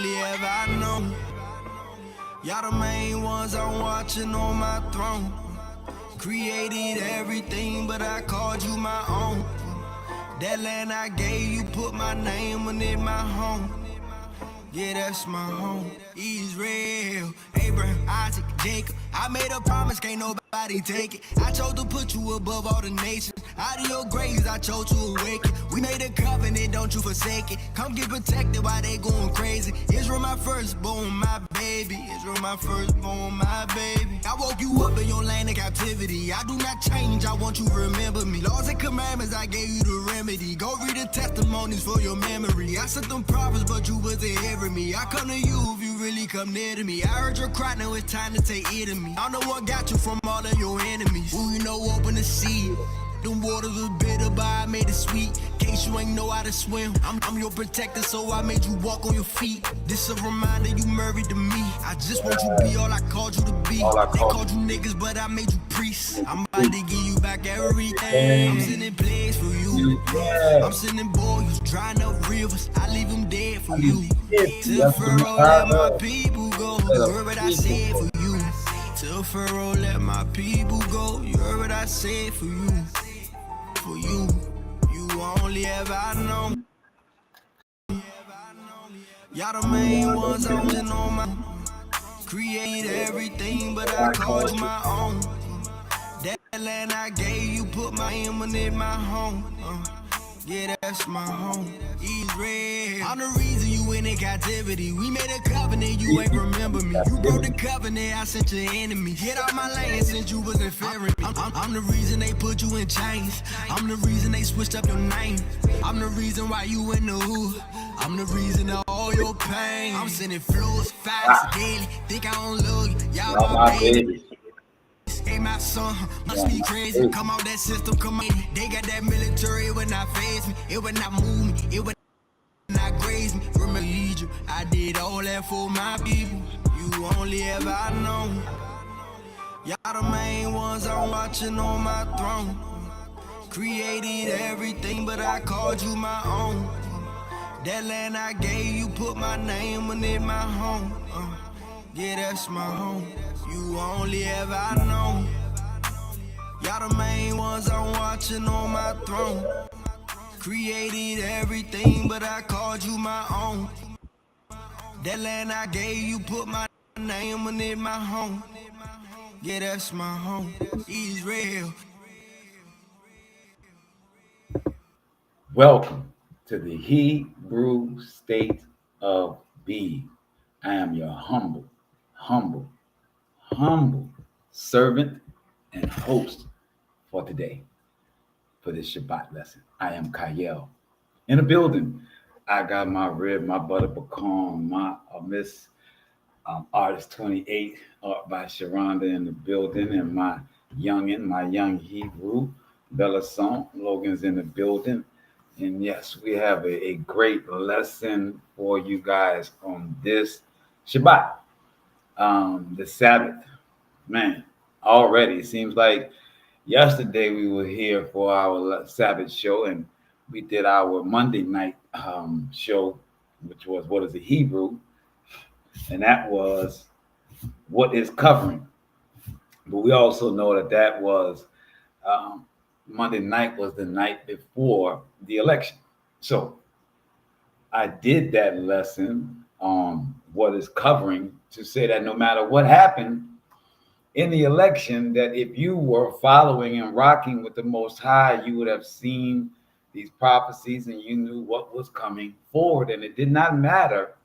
only ever known. Y'all the main ones I'm watching on my throne. Created everything, but I called you my own. That land I gave you, put my name on it, my home. Yeah, that's my home. Israel, Abraham, Isaac, Jacob. I made a promise, can't nobody take it. I chose to put you above all the nations. Out of your graves, I chose to awaken. We made a covenant, don't you forsake it. Come get protected while they going crazy. Israel, my firstborn, my baby. Israel, my firstborn, my baby. I woke you up in your land of captivity. I do not change, I want you to remember me. Laws and commandments, I gave you the remedy. Go read the testimonies for your memory. I sent them prophets, but you wasn't hearing me. I come to you if you really come near to me. I heard your cry, now it's time to take it to me. I know what got you from all of your enemies. Who you know open the sea. Them waters was bitter, but I made it sweet. In case you ain't know how to swim, I'm your protector, so I made you walk on your feet. This a reminder you married to me. I just want you to be all I called you to be. They called you niggas, but I made you priests. I'm about to give you back everything. I'm sending plays for you. I'm sending boys, drying up rivers. I leave them dead for you. Till Pharaoh let my people go. You heard what I said for you. Till Pharaoh let my people go. You heard what I said for you. For you, you only ever known. Y'all the main ones I'm on my. Create everything, but I called you my own. That land I gave you, put my name on it, my home. Yeah, that's my home. Israel. I'm the reason you in captivity. We made a covenant, you ain't remember me. You broke the covenant, I sent your enemy. Get out my land since you wasn't fearing me. I'm the reason they put you in chains. I'm the reason they switched up your name. I'm the reason why you in the hood. I'm the reason of all your pain. I'm sending flows, facts, daily. Think I don't love you, y'all my baby. Hey, my son, must be crazy. Come out that system, come on. They got that military, it would not phase me. It would not move me, it would not graze me. Remember Egypt, I did all that for my people. You only ever known. Y'all the main ones I'm watching on my throne. Created everything, but I called you my own. That land I gave you, put my name on it, my home. Yeah, that's my home. You only ever known. Y'all the main ones I'm watching on my throne. Created everything, but I called you my own. That land I gave you, put my name on it, my home. Yeah, that's my home. Israel. Welcome to the Hebrew state of being. I am your humble servant and host for today, for this Shabbat lesson. I am Kayel. In the building, I got my rib, my butter pecan, my Miss Artist 28 art by Sharonda in the building, and my young Hebrew, Bella Song. Logan's in the building. And yes, we have a great lesson for you guys on this Shabbat, the Sabbath. Man, already it seems like yesterday we were here for our Sabbath show, and we did our Monday night show, which was What is a Hebrew? And that was what is covering. But we also know that was Monday night was the night before the election. So I did that lesson on what is covering to say that no matter what happened in the election, that if you were following and rocking with the Most High, you would have seen these prophecies and you knew what was coming forward. And it did not matter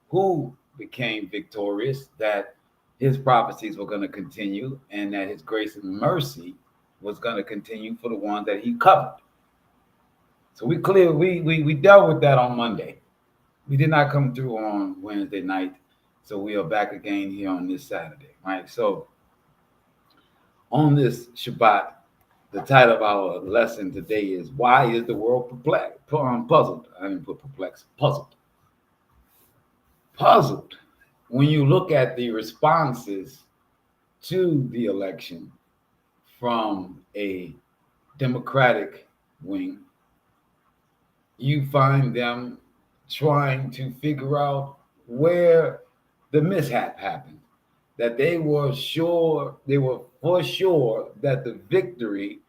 who became victorious, that his prophecies were going to continue and that his grace and mercy was going to continue for the one that he covered. So we dealt with that on Monday. We did not come through on Wednesday night. So we are back again here on this Saturday, right? So on this Shabbat, the title of our lesson today is Why is the World Puzzled? I didn't put perplexed, puzzled. Puzzled. When you look at the responses to the election from a Democratic wing, you find them trying to figure out where the mishap happened. That they were for sure that the victory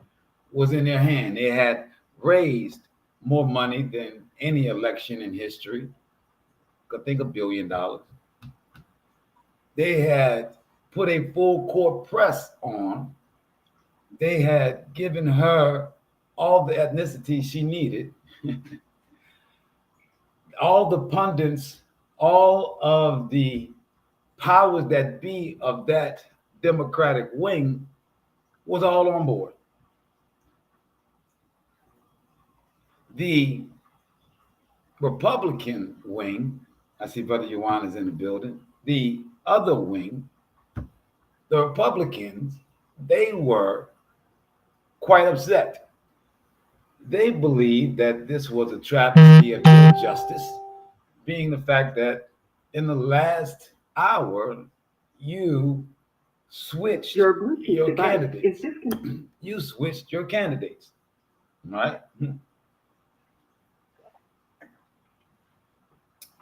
was in their hand. They had raised more money than any election in history. Could think $1 billion. They had put a full court press on. They had given her all the ethnicity she needed. All the pundits, all of the powers that be of that Democratic wing was all on board. The Republican wing, I see Brother Yuan is in the building. The other wing, the Republicans, they were quite upset. They believed that this was a travesty of justice, being the fact that in the last hour, you switched your candidates. You switched your candidates, right?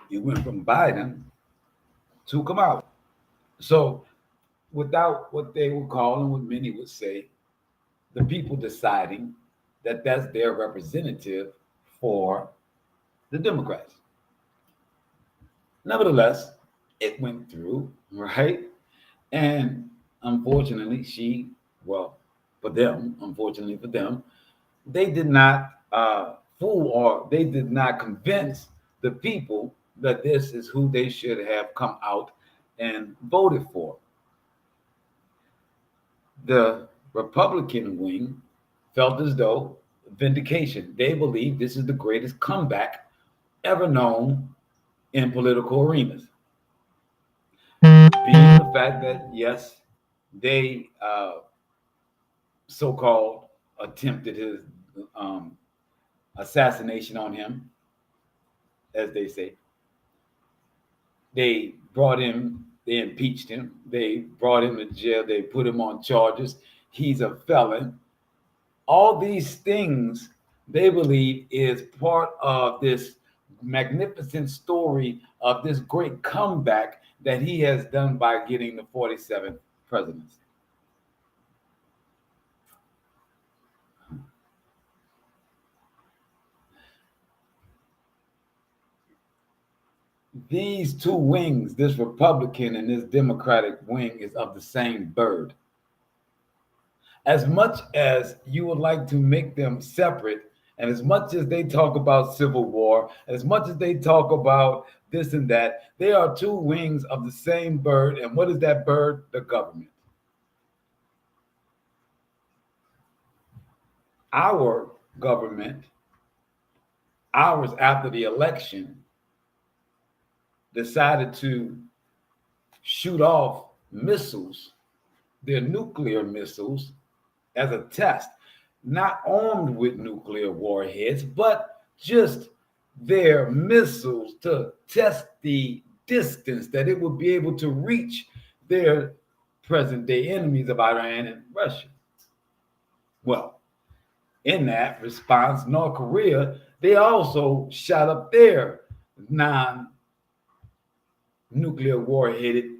You went from Biden to Kamala. So, without what they would call and what many would say, the people deciding that that's their representative for the Democrats. Nevertheless, it went through, right? And unfortunately, unfortunately for them, they did not fool or they did not convince the people that this is who they should have come out and voted for. The Republican wing felt as though vindication. They believe this is the greatest comeback ever known in political arenas. Being the fact that, yes, they so-called attempted his assassination on him, as they say. They brought him, they impeached him, they brought him to jail, they put him on charges. He's a felon. All these things they believe is part of this magnificent story of this great comeback that he has done by getting the 47th presidency. These two wings, this Republican and this Democratic wing, is of the same bird. As much as you would like to make them separate, and as much as they talk about civil war, as much as they talk about this and that, they are two wings of the same bird. And what is that bird? The government. Our government, hours after the election, decided to shoot off missiles, their nuclear missiles, as a test, not armed with nuclear warheads, but just their missiles to test the distance that it would be able to reach their present-day enemies of Iran and Russia. Well, in that response, North Korea, they also shot up their non-nuclear warheaded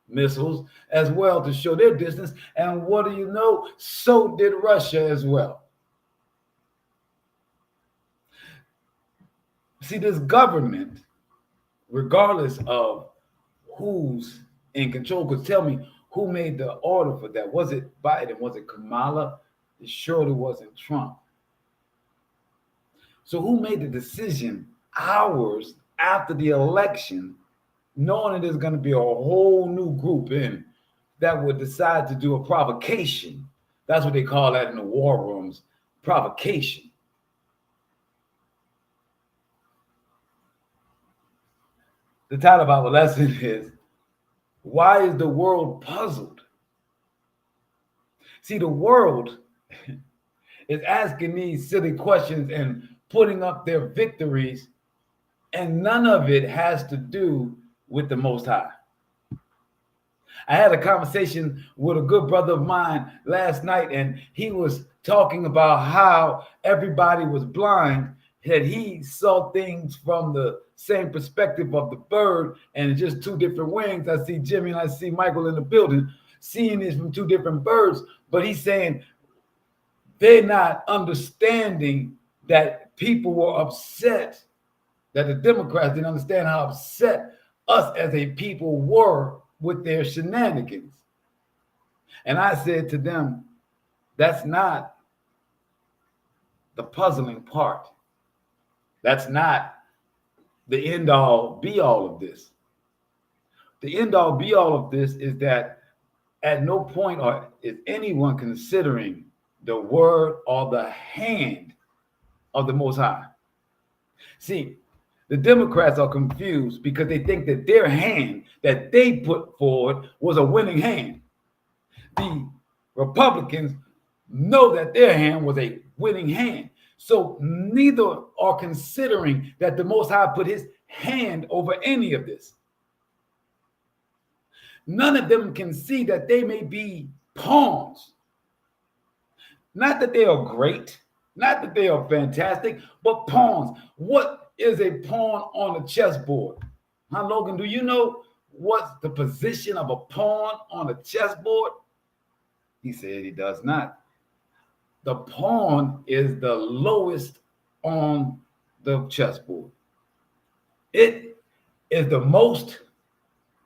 missiles as well to show their distance. And what do you know? So did Russia as well. See, this government, regardless of who's in control, could tell me who made the order for that. Was it Biden? Was it Kamala? It surely wasn't Trump. So who made the decision hours after the election, knowing that there's going to be a whole new group in that would decide to do a provocation? That's what they call that in the war rooms, provocation. The title of our lesson is, why is the world puzzled? See, the world is asking these silly questions and putting up their victories, and none of it has to do with the Most High. I had a conversation with a good brother of mine last night, and he was talking about how everybody was blind that he saw things from the same perspective of the bird and just two different wings. I see Jimmy and I see Michael in the building, seeing this from two different birds. But he's saying they're not understanding that people were upset, that the Democrats didn't understand how upset us as a people were with their shenanigans. And I said to them, that's not the puzzling part. That's not the end all be all of this. The end all be all of this is that at no point is anyone considering the word or the hand of the Most High. See, the Democrats are confused because they think that their hand that they put forward was a winning hand. The Republicans know that their hand was a winning hand. So neither are considering that the Most High put his hand over any of this. None of them can see that they may be pawns. Not that they are great, not that they are fantastic, but pawns. What is a pawn on a chessboard? Huh, Logan, do you know what's the position of a pawn on a chessboard? He said he does not. The pawn is the lowest on the chessboard. It is the most,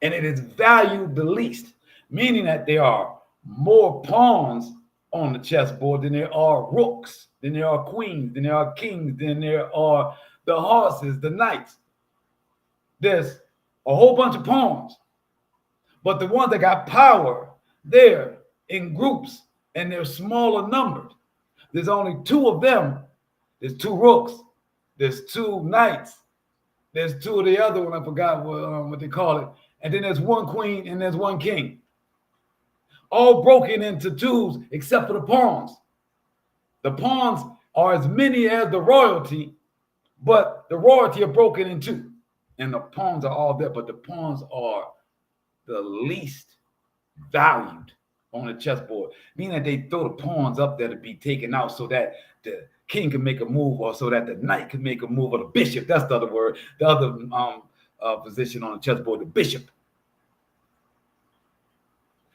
and it is valued the least, meaning that there are more pawns on the chessboard than there are rooks, than there are queens, than there are kings, than there are the horses, the knights. There's a whole bunch of pawns, but the ones that got power, they're in groups and they're smaller numbered. There's only two of them. There's two rooks. There's two knights. There's two of the other one. I forgot what they call it. And then there's one queen and there's one king. All broken into twos except for the pawns. The pawns are as many as the royalty, but the royalty are broken in two. And the pawns are all there, but the pawns are the least valued on the chessboard, meaning that they throw the pawns up there to be taken out so that the king can make a move, or so that the knight can make a move, or the bishop, that's the other word, the other position on the chessboard, the bishop.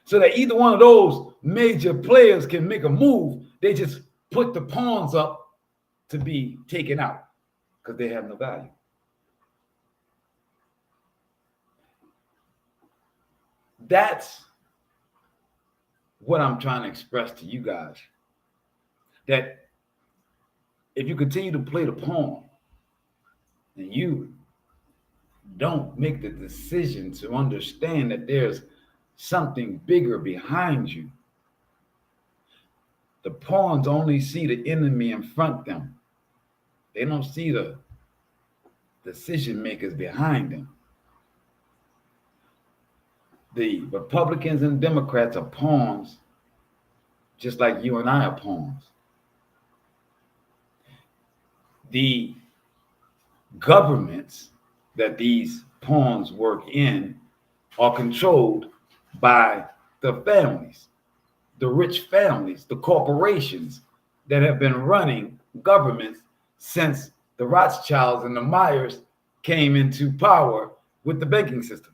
So that either one of those major players can make a move, they just put the pawns up to be taken out because they have no value. That's what I'm trying to express to you guys, that if you continue to play the pawn and you don't make the decision to understand that there's something bigger behind you, the pawns only see the enemy in front of them. They don't see the decision makers behind them. The Republicans and Democrats are pawns, just like you and I are pawns. The governments that these pawns work in are controlled by the families, the rich families, the corporations that have been running governments since the Rothschilds and the Myers came into power with the banking system.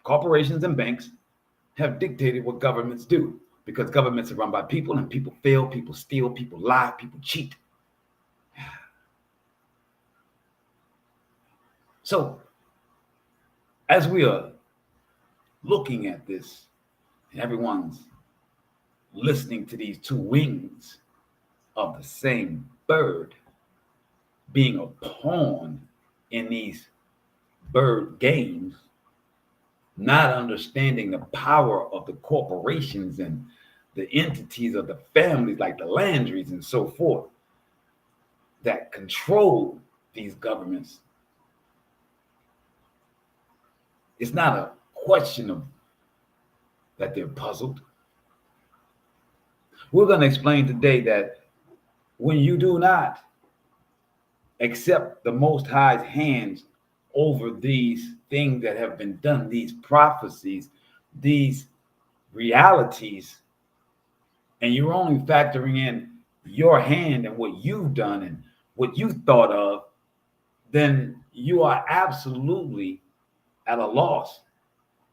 Corporations and banks have dictated what governments do, because governments are run by people, and people fail, people steal, people lie, people cheat. So, as we are looking at this, and everyone's listening to these two wings of the same bird being a pawn in these bird games, not understanding the power of the corporations and the entities of the families like the Landrys and so forth that control these governments. It's not a question of that they're puzzled. We're going to explain today that when you do not accept the Most High's hands over these things that have been done, these prophecies, these realities, and you're only factoring in your hand and what you've done and what you thought of, then you are absolutely at a loss.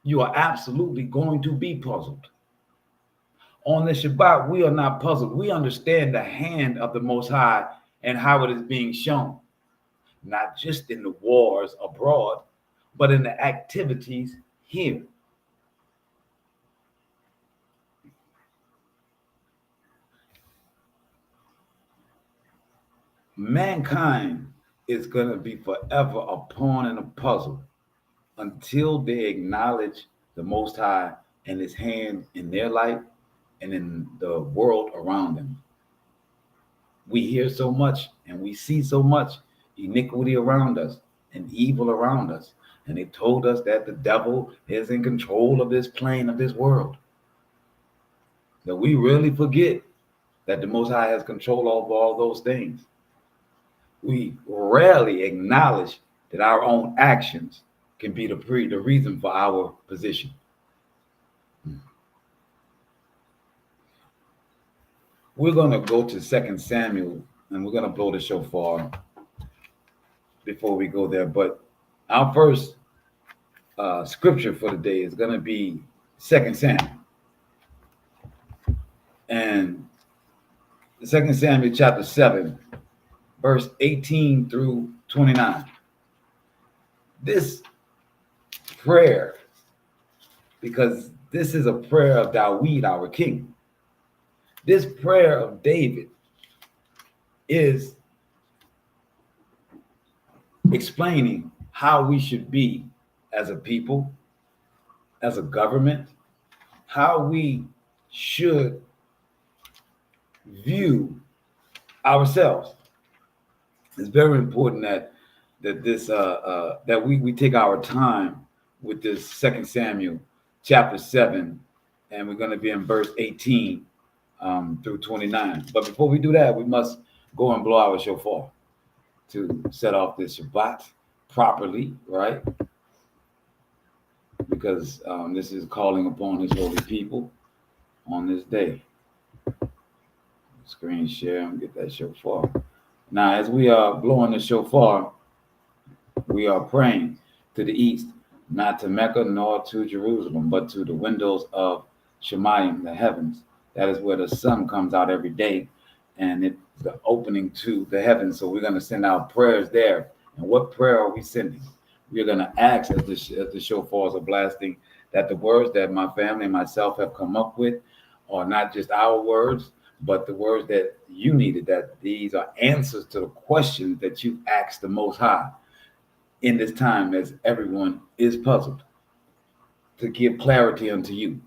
You are absolutely going to be puzzled. On the Shabbat, we are not puzzled. We understand the hand of the Most High and how it is being shown, not just in the wars abroad, but in the activities here. Mankind is going to be forever a pawn in a puzzle until they acknowledge the Most High and His hand in their life and in the world around them. We hear so much and we see so much iniquity around us and evil around us. And they told us that the devil is in control of this plane of this world. That we really forget that the Most High has control over all those things. We rarely acknowledge that our own actions can be the reason for our position. We're going to go to 2 Samuel, and we're going to blow the shofar before we go there. But our first scripture for the day is going to be 2 Samuel. And 2 Samuel chapter 7, verse 18 through 29. This prayer, because this is a prayer of David, our king. This prayer of David is explaining how we should be as a people, as a government, how we should view ourselves. It's very important that we take our time with this 2 Samuel chapter 7, and we're going to be in verse 18 through 29. But before we do that, we must go and blow our shofar to set off this Shabbat properly, right? Because this is calling upon His holy people on this day. Screen share and get that shofar. Now, as we are blowing the shofar, we are praying to the east, not to Mecca nor to Jerusalem, but to the windows of Shemayim, the heavens. That is where the sun comes out every day, and it's the opening to the heavens. So we're going to send out prayers there. And what prayer are we sending? We're going to ask, as the shofars are blasting, that the words that my family and myself have come up with are not just our words, but the words that you needed, that these are answers to the questions that you asked the Most High in this time as everyone is puzzled, to give clarity unto you.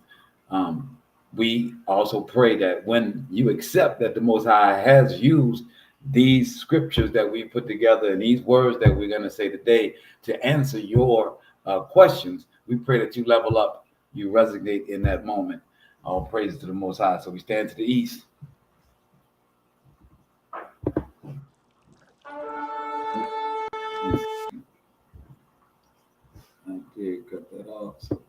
We also pray that when you accept that the Most High has used these scriptures that we put together and these words that we're going to say today to answer your questions, we pray that you level up, you resonate in that moment. All praise to the Most High. So we stand to the east. I did cut that off. So.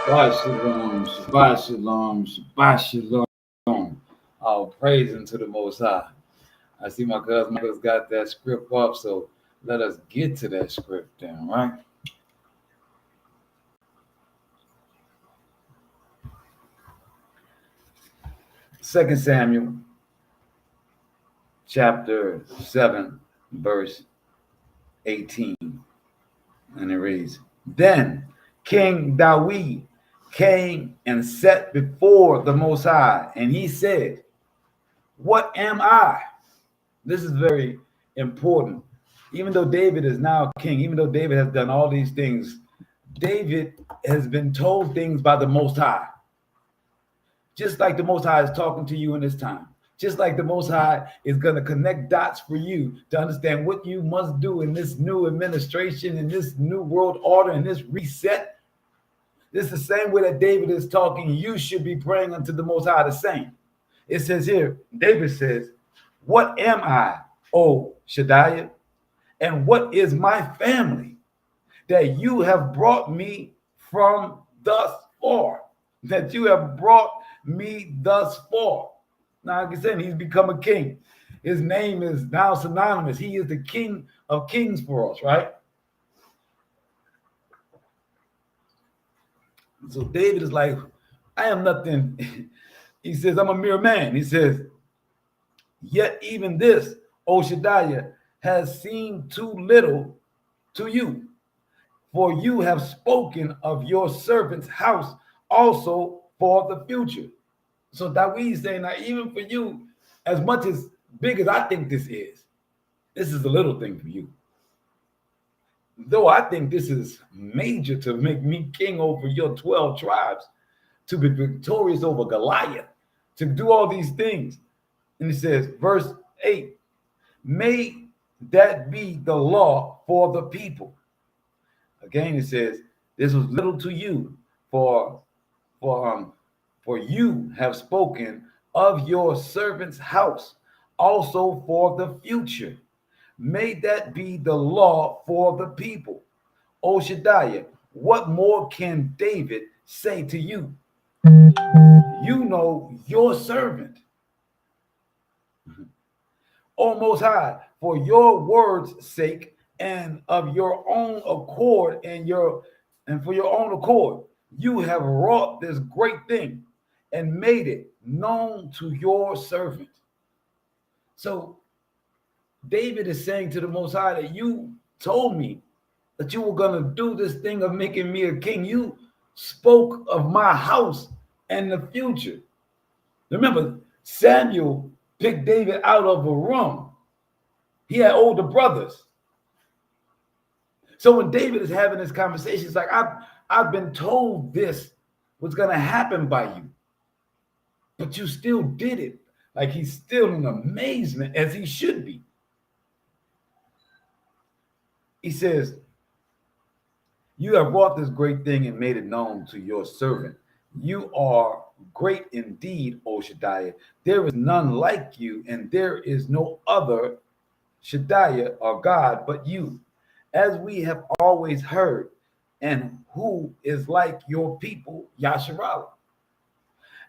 Shabbat shalom, Shabbat shalom, Shabbat shalom. All praise unto the Most High. I see my cousin Michael's got that script up, so let us get to that script then, right? Second Samuel, chapter 7, verse 18. And it reads, Then King David came and sat before the Most High, and he said, "What am I?" This is very important. Even though David is now king, even though David has done all these things, David has been told things by the Most High. Just like the Most High is talking to you in this time. Just like the Most High is going to connect dots for you to understand what you must do in this new administration, in this new world order, in this reset. This is the same way that David is talking. You should be praying unto the Most High the same. It says here, David says, "What am I, O Shaddai? And what is my family that you have brought me from thus far?" That you have brought me thus far. Now, like I said, he's become a king. His name is now synonymous. He is the King of Kings for us, right? So David is like, I am nothing. He says, I'm a mere man. He says, yet even this, O Shaddai, has seemed too little to you. For you have spoken of your servant's house also for the future. So David is saying, now even for you, as much as big as I think this is a little thing for you. Though I think this is major to make me king over your 12 tribes, to be victorious over Goliath, to do all these things. And he says, verse 8, may that be the law for the people. Again, it says, this was little to you, for you have spoken of your servant's house, also for the future. May that be the law for the people. O Shaddai, what more can David say to you? You know your servant. O Most High, for your word's sake and of your own accord and for your own accord, you have wrought this great thing and made it known to your servant. So David is saying to the Most High that you told me that you were going to do this thing of making me a king. You spoke of my house and the future. Remember, Samuel picked David out of a room. He had older brothers. So when David is having this conversation, it's like, I've been told this was going to happen by you, but you still did it. Like he's still in amazement, as he should be. He says, you have wrought this great thing and made it known to your servant. You are great indeed, O Shaddai. There is none like you, and there is no other Shaddai or God but you, as we have always heard. And who is like your people, Yasharallah,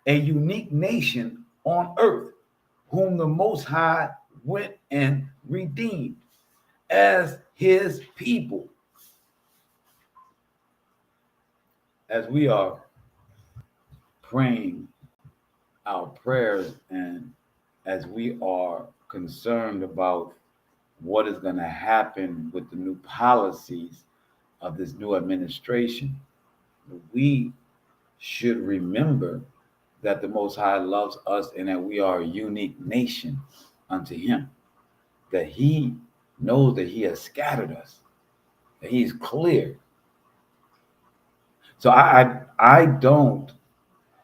a unique nation on earth, whom the Most High went and redeemed as his people. As we are praying our prayers and as we are concerned about what is going to happen with the new policies of this new administration, we should remember that the Most High loves us and that we are a unique nation unto him, that he knows that he has scattered us, that he's clear. So I don't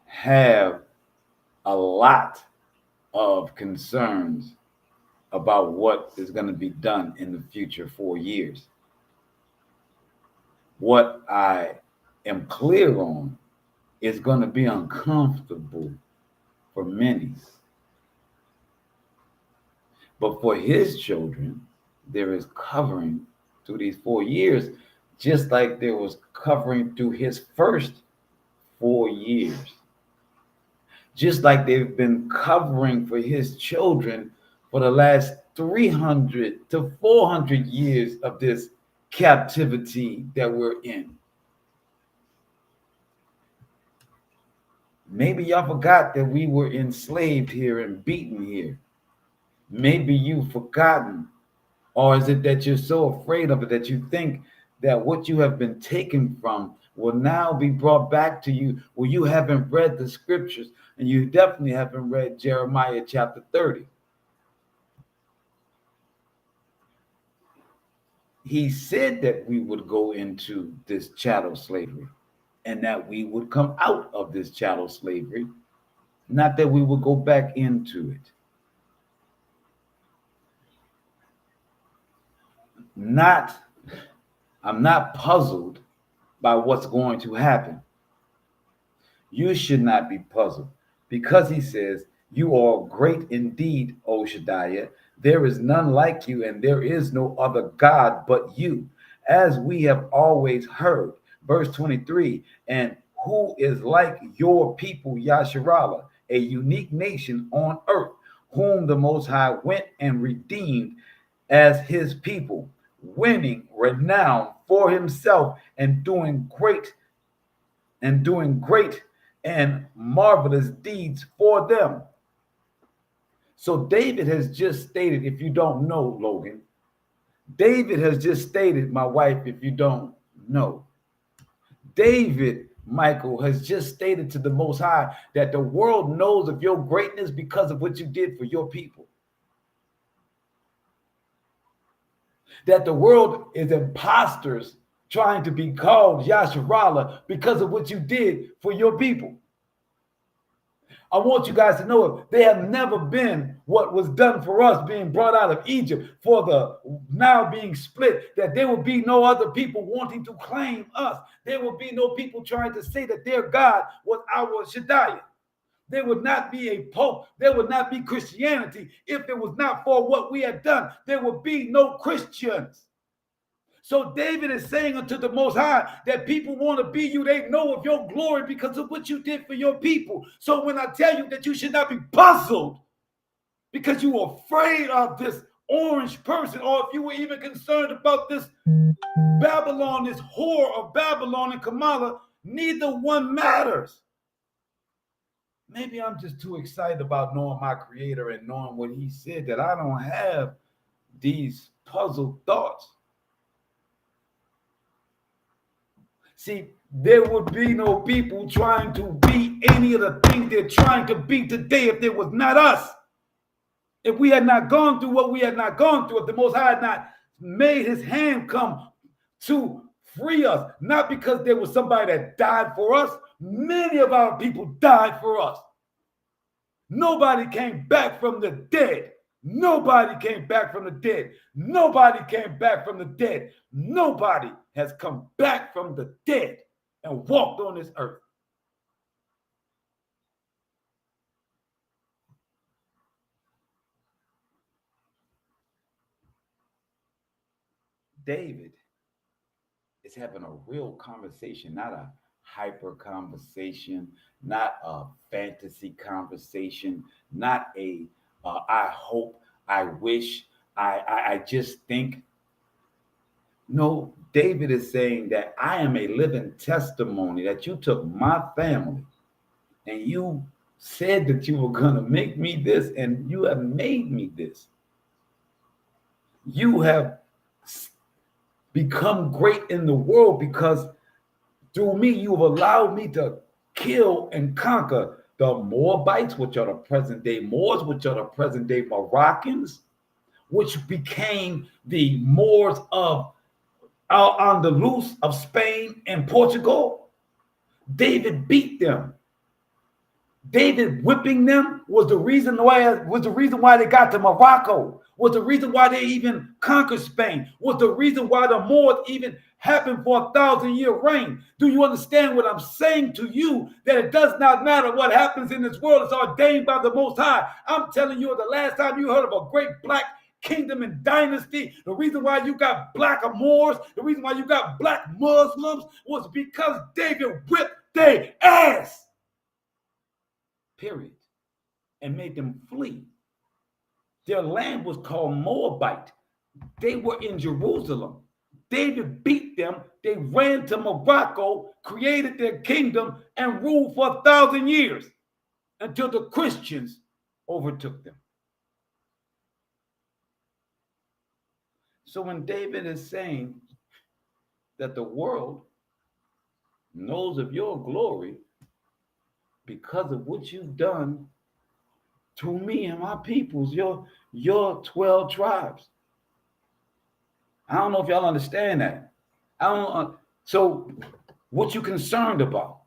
have a lot of concerns about what is going to be done in the future 4 years. What I am clear on is going to be uncomfortable for many. But for his children, there is covering through these 4 years, just like there was covering through his first 4 years. Just like they've been covering for his children for the last 300 to 400 years of this captivity that we're in. Maybe y'all forgot that we were enslaved here and beaten here. Maybe you've forgotten. Or is it that you're so afraid of it that you think that what you have been taken from will now be brought back to you. Well, you haven't read the scriptures, and you definitely haven't read Jeremiah chapter 30. He said that we would go into this chattel slavery and that we would come out of this chattel slavery, not that we would go back into it. I'm not puzzled by what's going to happen. You should not be puzzled because he says, you are great indeed, O Shaddai. There is none like you, and there is no other God but you, as we have always heard. Verse 23, and who is like your people, Yasharallah, a unique nation on earth, whom the Most High went and redeemed as his people, winning renown for himself and doing great and marvelous deeds for them. So David has just stated, if you don't know, Logan, David has just stated, my wife, if you don't know, David, Michael, has just stated to the Most High that the world knows of your greatness because of what you did for your people. That the world is imposters trying to be called Yasharallah because of what you did for your people. I want you guys to know they have never been what was done for us being brought out of Egypt, for the now being split, that there will be no other people wanting to claim us. There will be no people trying to say that their God was our Shaddai. There would not be a pope. There would not be Christianity if it was not for what we had done. There would be no Christians. So David is saying unto the Most High that people want to be you. They know of your glory because of what you did for your people. So when I tell you that you should not be puzzled because you are afraid of this orange person, or if you were even concerned about this Babylon, this whore of Babylon and Kamala, neither one matters. Maybe I'm just too excited about knowing my creator and knowing what he said that I don't have these puzzled thoughts. See, there would be no people trying to be any of the things they're trying to be today if it was not us. If we had not gone through what we had not gone through, if the Most High had not made his hand come to free us, not because there was somebody that died for us. Many of our people died for us. Nobody came back from the dead. Nobody came back from the dead. Nobody came back from the dead. Nobody has come back from the dead and walked on this earth. David is having a real conversation, not a hyper conversation, not a fantasy conversation, not a I hope, I wish, I just think. No, David is saying that I am a living testimony that you took my family and you said that you were going to make me this, and you have made me this. You have become great in the world because through me, you have allowed me to kill and conquer the Moabites, which are the present day Moors, which are the present day Moroccans, which became the Moors of Al-Andalus of Spain and Portugal. David beat them. David whipping them was the reason why they got to Morocco, was the reason why they even conquered Spain, was the reason why the Moors even happened for 1,000-year reign. Do you understand what I'm saying to you? That it does not matter what happens in this world. It's ordained by the Most High. I'm telling you, the last time you heard of a great black kingdom and dynasty, the reason why you got black Moors, the reason why you got black Muslims was because David whipped their ass. Period. And made them flee. Their land was called Moabite. They were in Jerusalem. David beat them. They ran to Morocco, created their kingdom, and ruled for 1,000 years until the Christians overtook them. So when David is saying that the world knows of your glory because of what you've done to me and my peoples, your 12 tribes. I don't know if y'all understand that. I don't. So, what you concerned about?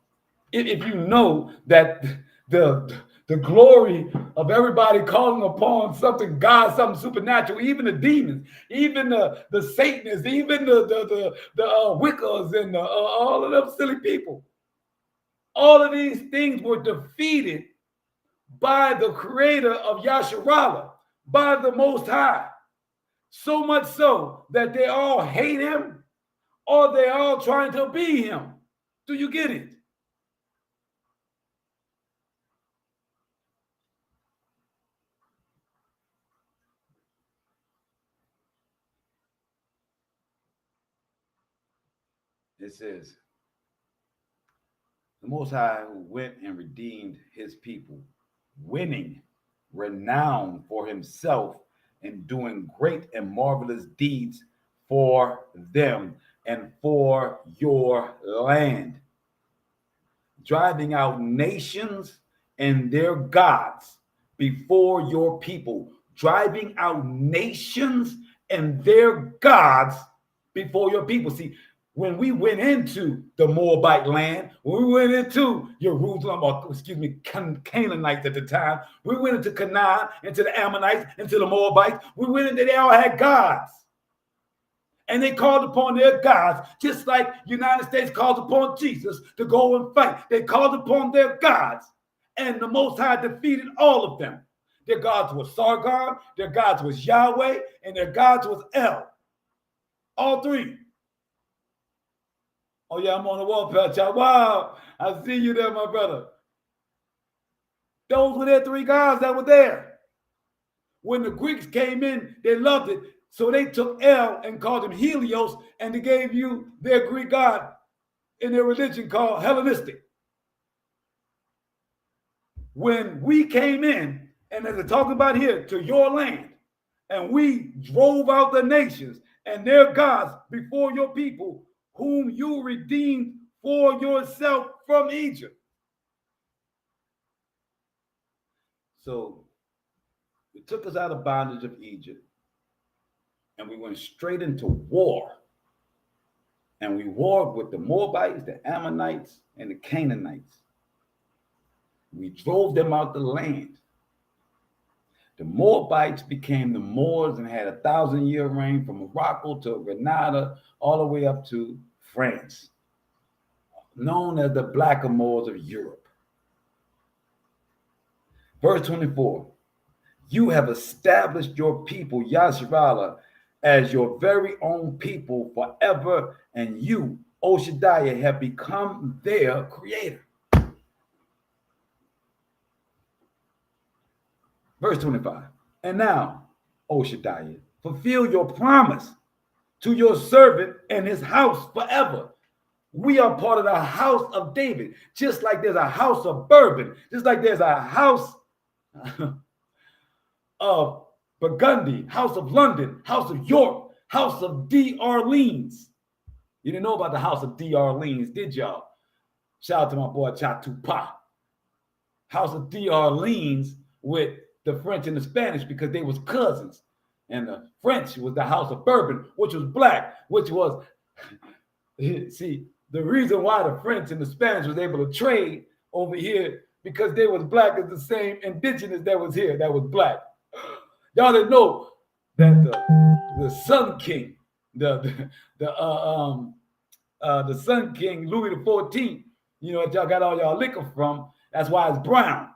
If you know that the glory of everybody calling upon something God, something supernatural, even the demons, even the Satanists, even the Wiccas and all of them silly people, all of these things were defeated by the Creator of Yasharallah, by the Most High. So much so that they all hate him or they're all trying to be him. Do you get it? It says, the Most High who went and redeemed his people, winning renown for himself and doing great and marvelous deeds for them and for your land, driving out nations and their gods before your people, driving out nations and their gods before your people. See, when we went into the Moabite land, when we went into Jerusalem, or excuse me, Canaanites at the time, we went into Canaan, into the Ammonites, into the Moabites, we went into, they all had gods. And they called upon their gods, just like United States called upon Jesus to go and fight. They called upon their gods, and the Most High defeated all of them. Their gods was Sargon, their gods was Yahweh, and their gods was El. All three. Oh yeah, I'm on the wall, Pat. Wow, I see you there, my brother. Those were their three gods that were there. When the Greeks came in, they loved it. So they took El and called him Helios, and they gave you their Greek god in their religion called Hellenistic. When we came in, and as they're talking about here, to your land, and we drove out the nations and their gods before your people, whom you redeemed for yourself from Egypt. So it took us out of bondage of Egypt, and we went straight into war. And we warred with the Moabites, the Ammonites, and the Canaanites. We drove them out the land. The Moabites became the Moors and had 1,000-year reign from Morocco to Grenada, all the way up to France, known as the Blackamoors of Europe. Verse 24, you have established your people, Yasharallah, as your very own people forever, and you, O Shaddai, have become their creator. Verse 25, and now, O Shaddai, fulfill your promise to your servant and his house forever. We are part of the house of David, just like there's a house of Bourbon, just like there's a house of Burgundy, house of London, house of York, house of d'Orleans. You didn't know about the house of d'Orleans, did y'all? Shout out to my boy Chatupa. House of d'Orleans with the French and the Spanish, because they was cousins. And the French was the house of Bourbon, which was black, which was, see, the reason why the French and the Spanish was able to trade over here, because they was black as the same indigenous that was here, that was black. Y'all didn't know that the Sun King, the Sun King Louis XIV, you know, y'all got all y'all liquor from. That's why it's brown.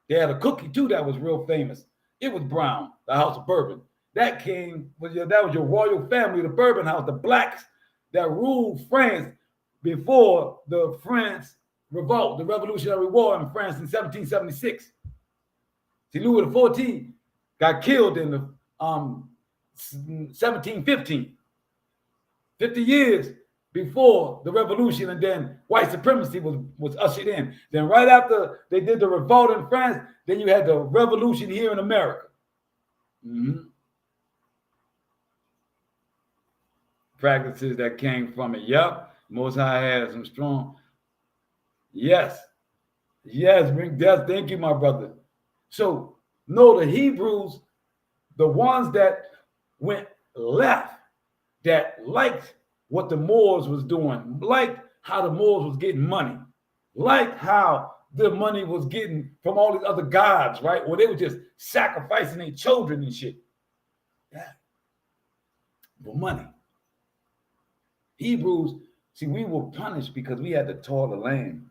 They had a cookie too that was real famous. It was brown, the House of Bourbon. That king was that was your royal family, the Bourbon House, the blacks that ruled France before the France revolt, the Revolutionary War in France in 1776. See, Louis XIV got killed in the 1715, 50 years before the revolution, and then white supremacy was ushered in. Then right after they did the revolt in France, then you had the revolution here in America. practices that came from it. Yep, Most High has some strong. Yes, thank you, my brother. So, no, the Hebrews, the ones that went left, that liked what the Moors was doing, liked how the Moors was getting money, liked how the money was getting from all these other gods, right? Or they were just sacrificing their children and shit. Yeah. For money. Hebrews, see, we were punished because we had to toil the land.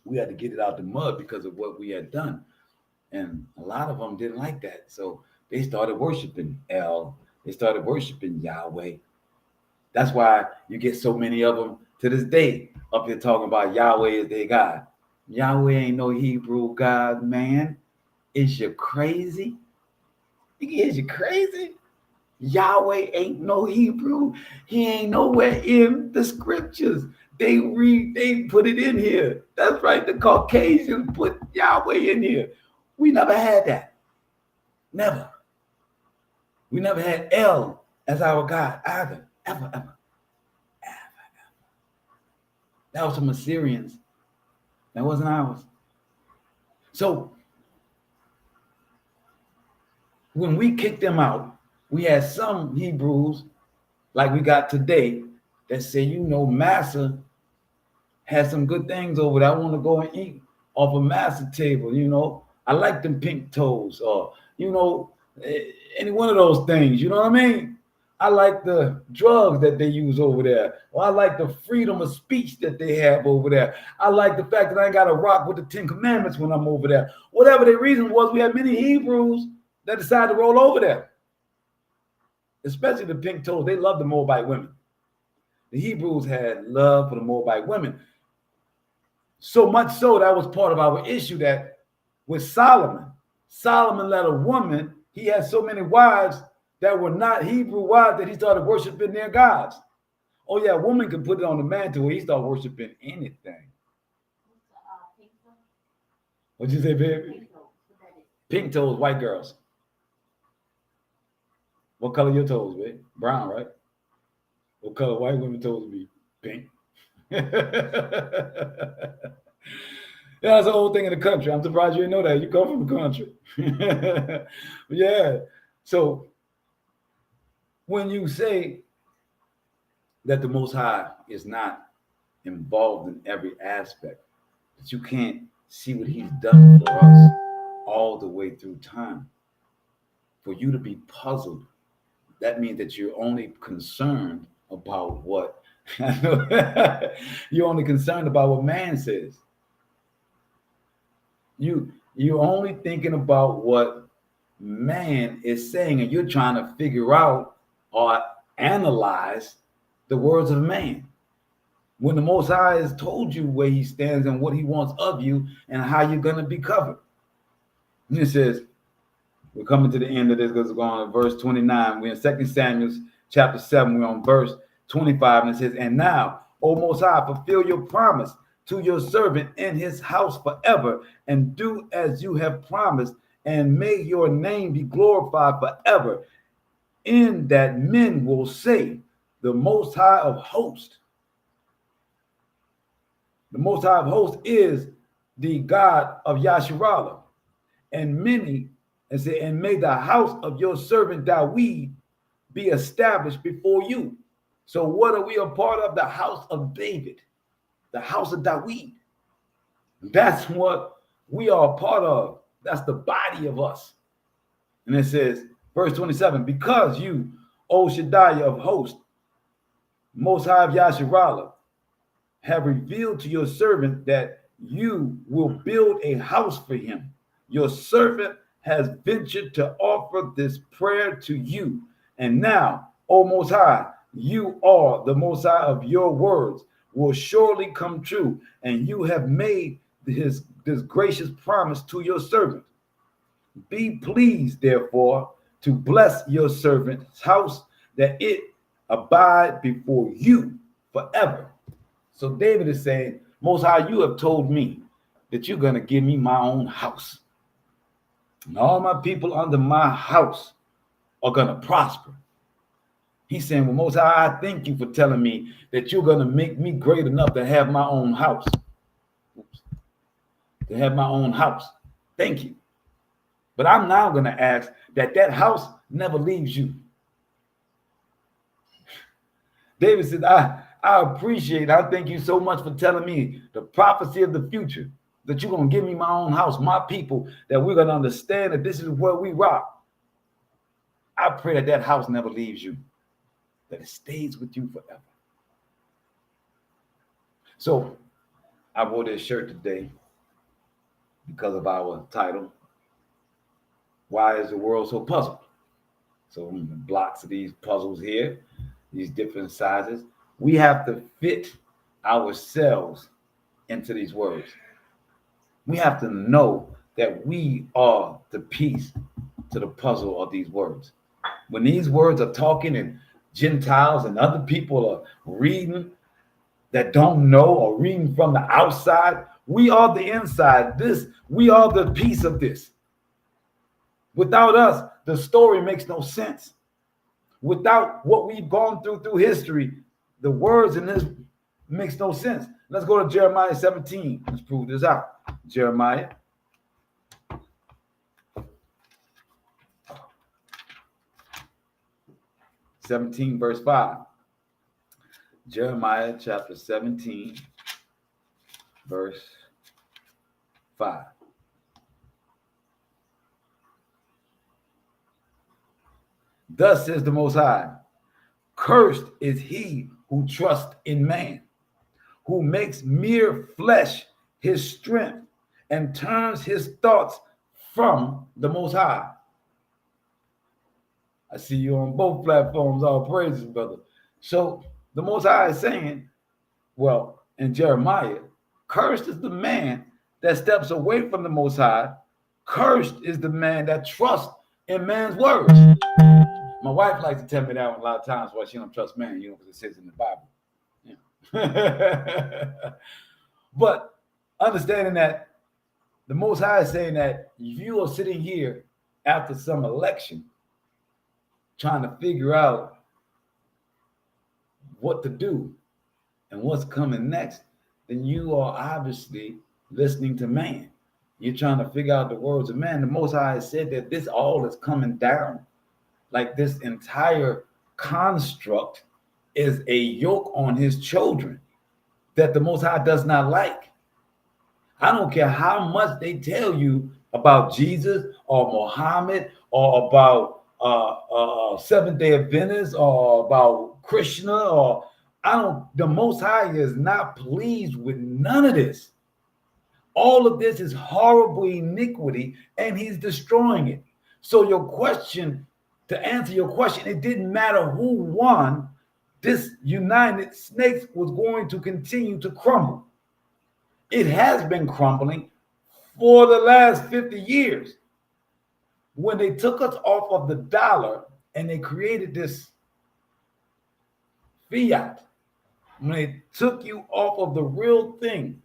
We had to get it out the mud because of what we had done. And a lot of them didn't like that. So they started worshiping El. They started worshiping Yahweh. That's why you get so many of them to this day up here talking about Yahweh is their God. Yahweh ain't no Hebrew God, man. Is you crazy? Is you crazy? Yahweh ain't no Hebrew. He ain't nowhere in the scriptures. They put it in here. That's right. The Caucasians put Yahweh in here. We never had that. Never. We never had El as our God either. Ever. That was from Assyrians. That wasn't ours. So when we kicked them out, we had some Hebrews, like we got today, that say, Massa has some good things over there. I want to go and eat off a Massa table, I like them pink toes, or, any one of those things, you know what I mean? I like the drugs that they use over there. Or I like the freedom of speech that they have over there. I like the fact that I ain't got to rock with the 10 Commandments when I'm over there. Whatever the reason was, we had many Hebrews that decided to roll over there. Especially the pink toes. They love the Moabite women. The Hebrews had love for the Moabite women. So much so that was part of our issue that with Solomon let a woman, he had so many wives that were not Hebrew wives that he started worshiping their gods. Oh yeah, a woman can put it on the mantle where he started worshiping anything. What'd you say, baby? Pink toes, white girls. What color your toes, babe? Brown, right? What color white women toes be? Pink. Yeah, that's the whole thing in the country. I'm surprised you didn't know that. You come from the country. Yeah. So when you say that the Most High is not involved in every aspect, that you can't see what he's done for us all the way through time, for you to be puzzled, that means that you're only concerned about what you're only concerned about what man says. You're only thinking about what man is saying, and you're trying to figure out or analyze the words of man. When the Most High has told you where he stands and what he wants of you and how you're going to be covered. And it says, we're coming to the end of this because we're going to verse 29. We're in 2 Samuel chapter 7. We're on verse 25. And it says, and now, O Most High, fulfill your promise to your servant in his house forever, and do as you have promised, and may your name be glorified forever, in that men will say, the Most High of hosts. The Most High of hosts is the God of Yasharallah. And many, and say, and may the house of your servant Dawid be established before you. So what are we a part of? The house of David, the house of Dawid. That's what we are a part of. That's the body of us. And it says, verse 27, because you, O Shaddai of hosts, Most High of Yasharallah, have revealed to your servant that you will build a house for him. Your servant has ventured to offer this prayer to you. And now, O Most High, you are the Most High of your words will surely come true. And you have made this gracious promise to your servant. Be pleased, therefore, to bless your servant's house, that it abide before you forever. So David is saying, Most High, you have told me that you're going to give me my own house. And all my people under my house are going to prosper. He's saying, well, Most High, I thank you for telling me that you're going to make me great enough to have my own house. Oops. To have my own house. Thank you. But I'm now going to ask that house never leaves you. David said, I appreciate, I thank you so much for telling me the prophecy of the future, that you're going to give me my own house, my people, that we're going to understand that this is where we rock. I pray that house never leaves you, that it stays with you forever. So I wore this shirt today because of our title, Why is the World So Puzzled? So blocks of these puzzles here, these different sizes. We have to fit ourselves into these words. We have to know that we are the piece to the puzzle of these words. When these words are talking and Gentiles and other people are reading that don't know or reading from the outside, we are the inside. We are the piece of this. Without us, the story makes no sense. Without what we've gone through history, the words in this makes no sense. Let's go to Jeremiah 17. Let's prove this out. Jeremiah 17, verse 5. Jeremiah chapter 17, verse 5. Thus says the Most High, cursed is he who trusts in man, who makes mere flesh his strength and turns his thoughts from the Most High. I see you on both platforms, all praises, brother. So the Most High is saying, well, in Jeremiah, cursed is the man that steps away from the Most High. Cursed is the man that trusts in man's words. My wife likes to tell me that one a lot of times why she don't trust man, because it says in the Bible. Yeah. But understanding that the Most High is saying that if you are sitting here after some election trying to figure out what to do and what's coming next, then you are obviously listening to man. You're trying to figure out the words of man. The Most High has said that this all is coming down. Like this entire construct is a yoke on his children that the Most High does not like. I don't care how much they tell you about Jesus or Muhammad or about Seventh-day Adventists or about Krishna the Most High is not pleased with none of this. All of this is horrible iniquity and he's destroying it. So to answer your question, it didn't matter who won, this United States was going to continue to crumble. It has been crumbling for the last 50 years. When they took us off of the dollar and they created this fiat, when they took you off of the real thing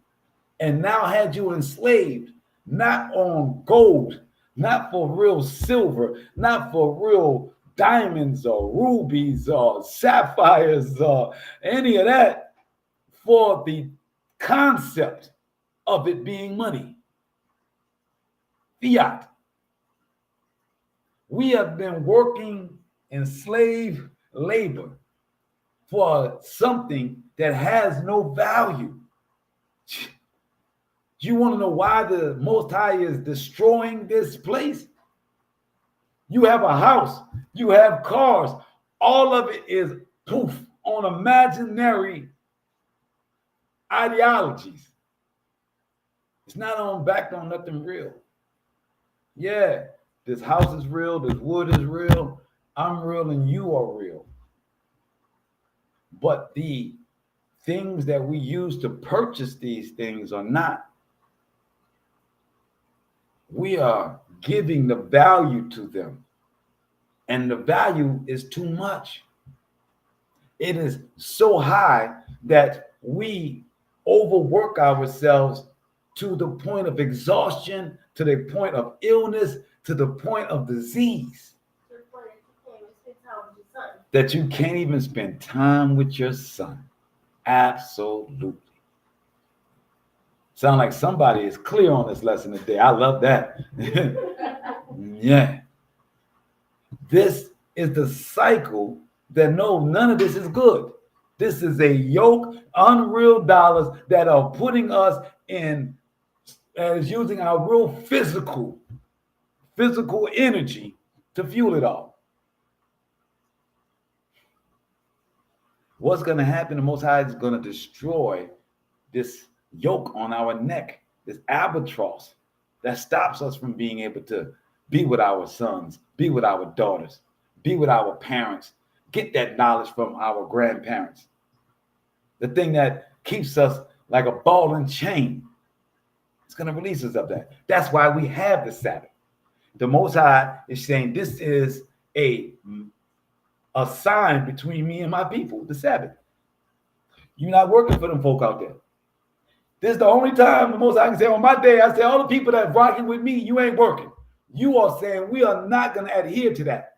and now had you enslaved, not on gold, not for real silver, not for real diamonds or rubies or sapphires or any of that, for the concept of it being money. Fiat. We have been working in slave labor for something that has no value. You want to know why the Most High is destroying this place? You have a house, you have cars, all of it is poof on imaginary ideologies. It's not backed on nothing real. Yeah, this house is real, this wood is real, I'm real, and you are real. But the things that we use to purchase these things are not. We are giving the value to them, and the value is too much. It is so high that we overwork ourselves to the point of exhaustion, to the point of illness, to the point of disease. that you can't even spend time with your son. Absolutely. Sound like somebody is clear on this lesson today. I love that. Yeah. This is the cycle that no, none of this is good. This is a yoke, unreal dollars that are putting us in, as using our real physical energy to fuel it all. What's going to happen? The Most High is going to destroy this yoke on our neck, this albatross that stops us from being able to be with our sons, be with our daughters, be with our parents, get that knowledge from our grandparents. The thing that keeps us like a ball and chain. It's going to release us of that. That's why we have the Sabbath. The Most High is saying this is a sign between me and my people, the Sabbath. You're not working for them folk out there. This is the only time the Most High can say, on my day, I say, all the people that are rocking with me, you ain't working. You are saying we are not going to adhere to that.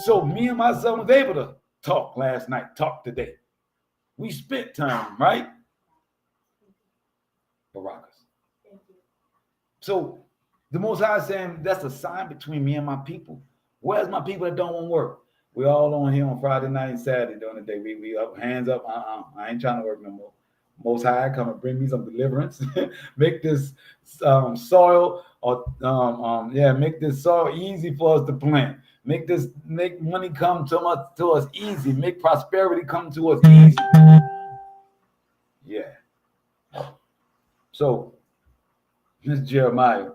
So me and my son was able to talk last night, talk today. We spent time, right? Barakas. So the Most High is saying that's a sign between me and my people. Where's my people that don't want to work? We all on here on Friday night and Saturday during the day. We up, hands up. I ain't trying to work no more. Most High, come and bring me some deliverance. Make this soil, or make this soil easy for us to plant. Make money come to us easy. Make prosperity come to us easy. Yeah. So this Jeremiah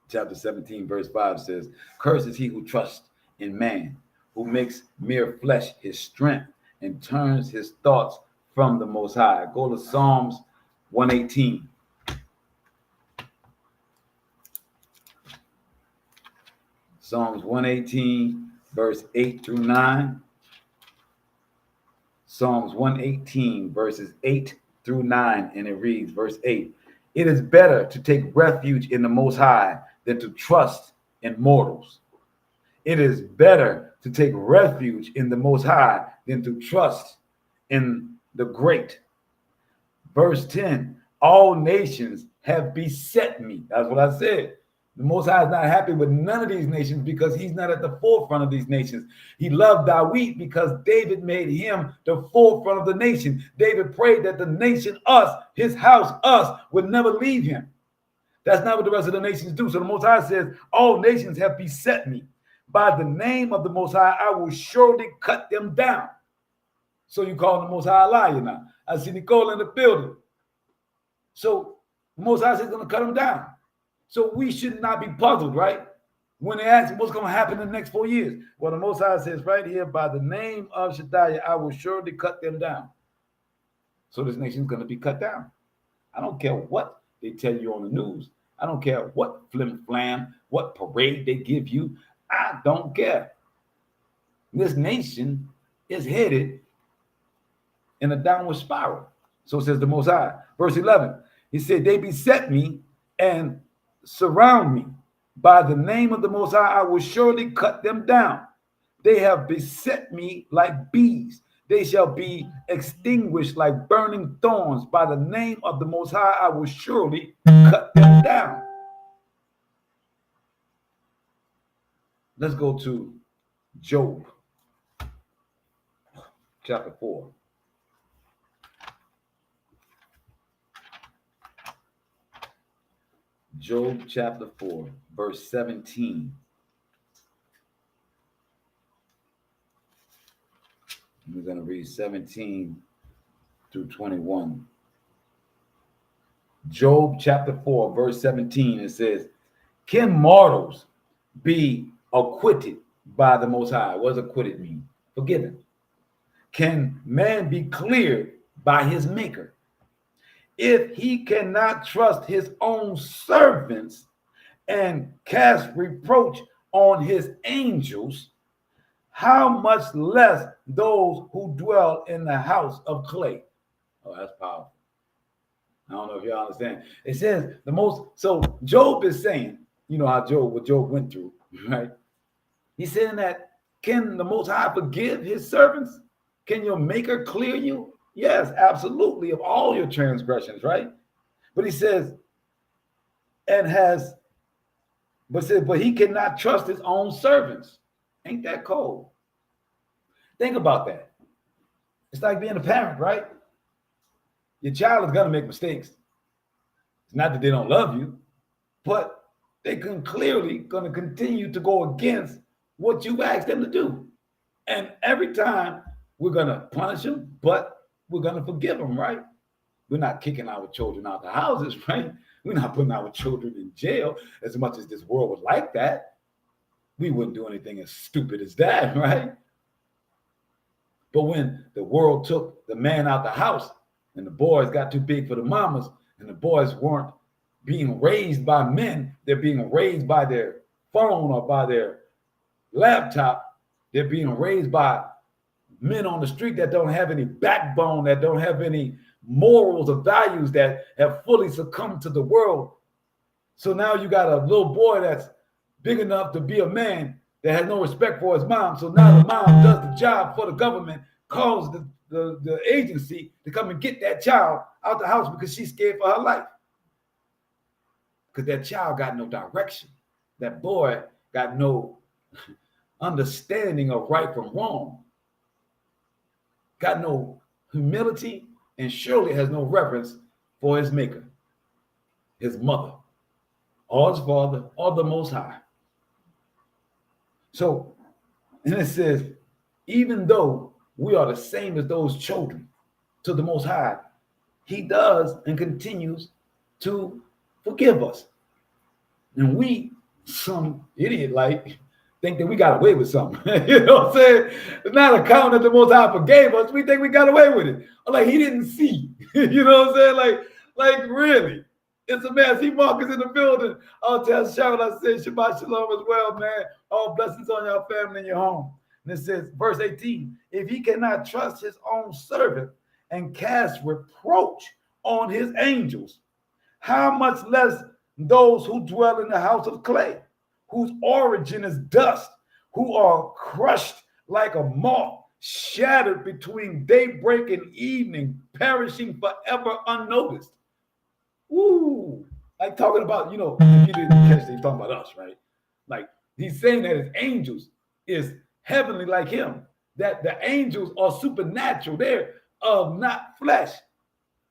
chapter 17, verse 5 says, "Cursed is he who trusts in man, who makes mere flesh his strength, and turns his thoughts from the Most High." Go to Psalms 118. Psalms 118, verse 8 through 9. Psalms 118, verses 8 through 9, and it reads, verse 8, "It is better to take refuge in the Most High than to trust in mortals. It is better to take refuge in the Most High than to trust in the great." Verse 10, "All nations have beset me." That's what I said. The Most High is not happy with none of these nations because he's not at the forefront of these nations. He loved David because David made him the forefront of the nation. David prayed that the nation, us, his house, us, would never leave him. That's not what the rest of the nations do. So the Most High says, all nations have beset me. By the name of the Most High, I will surely cut them down. So you call the Most High a liar now. I see Nicole in the building. So the Most High says he's going to cut them down. So we should not be puzzled, right? When they ask what's going to happen in the next 4 years. Well, the Most High says right here, by the name of Shaddai, I will surely cut them down. So this nation's going to be cut down. I don't care what they tell you on the news. I don't care what flim flam, what parade they give you. I don't care. This nation is headed in a downward spiral. So says the Most High. Verse 11, he said, "They beset me and surround me. By the name of the Most High, I will surely cut them down. They have beset me like bees. They shall be extinguished like burning thorns. By the name of the Most High, I will surely cut them down." Let's go to Job, chapter 4. Job chapter 4, verse 17. We're going to read 17 through 21. Job chapter 4, verse 17, it says, "Can mortals be acquitted by the Most High?" What does acquitted mean? Forgiven. "Can man be cleared by his maker? If he cannot trust his own servants and cast reproach on his angels, how much less those who dwell in the house of clay?" Oh, that's powerful. I don't know if y'all understand. It says so Job is saying, you know how what Job went through, right? He's saying that Can the Most High forgive his servants? Can your maker clear you? Yes, absolutely, of all your transgressions, right? But he says, but he cannot trust his own servants. Ain't that cold? Think about that. It's like being a parent, right? Your child is going to make mistakes. It's not that they don't love you, but they can clearly going to continue to go against what you've asked them to do. And every time we're going to punish them, but we're going to forgive them, right? We're not kicking our children out the houses, right? We're not putting our children in jail as much as this world would like that. We wouldn't do anything as stupid as that, right? But when the world took the man out the house and the boys got too big for the mamas and the boys weren't being raised by men, they're being raised by their phone or by their laptop. They're being raised by men on the street that don't have any backbone, that don't have any morals or values, that have fully succumbed to the world. So now you got a little boy that's big enough to be a man that has no respect for his mom. So now the mom does the job for the government, calls the agency to come and get that child out the house because she's scared for her life. Because that child got no direction. That boy got no understanding of right from wrong. Got no humility and surely has no reverence for his maker, his mother, or his father, or the Most High. So, and it says, even though we are the same as those children to the Most High, he does and continues to forgive us. And we, some idiot like, think that we got away with something. You know what I'm saying? It's not a count that the Most High forgave us. We think we got away with it. Like he didn't see. You know what I'm saying? Like really. It's a mess. See Marcus in the building. I'll tell Cheryl, I said Shabbat Shalom as well, man. All blessings on your family and your home. And it says, verse 18, if he cannot trust his own servant and cast reproach on his angels, how much less those who dwell in the house of clay, whose origin is dust, who are crushed like a moth, shattered between daybreak and evening, perishing forever unnoticed. Woo! Like talking about, if you didn't catch it, he's talking about us, right? Like he's saying that his angels is heavenly like him, that the angels are supernatural. They're of not flesh.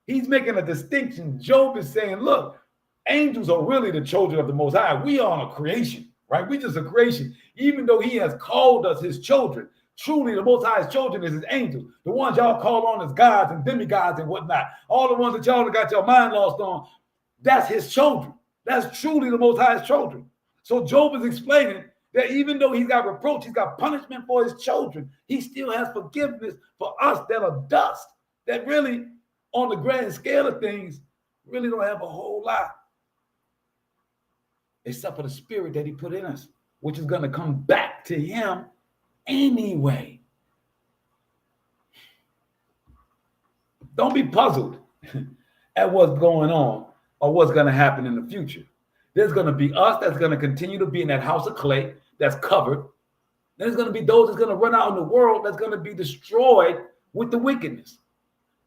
He's making a distinction. Job is saying, look, angels are really the children of the Most High. We are a creation, right? We just a creation. Even though he has called us his children, truly the Most High's children is his angels. The ones y'all call on as gods and demigods and whatnot. All the ones that y'all got your mind lost on, that's his children. That's truly the Most High's children. So Job is explaining that even though he's got reproach, he's got punishment for his children, he still has forgiveness for us that are dust, that really, on the grand scale of things, really don't have a whole lot. Except for the spirit that he put in us, which is going to come back to him anyway. Don't be puzzled at what's going on or what's going to happen in the future. There's going to be us that's going to continue to be in that house of clay that's covered. There's going to be those that's going to run out in the world that's going to be destroyed with the wickedness.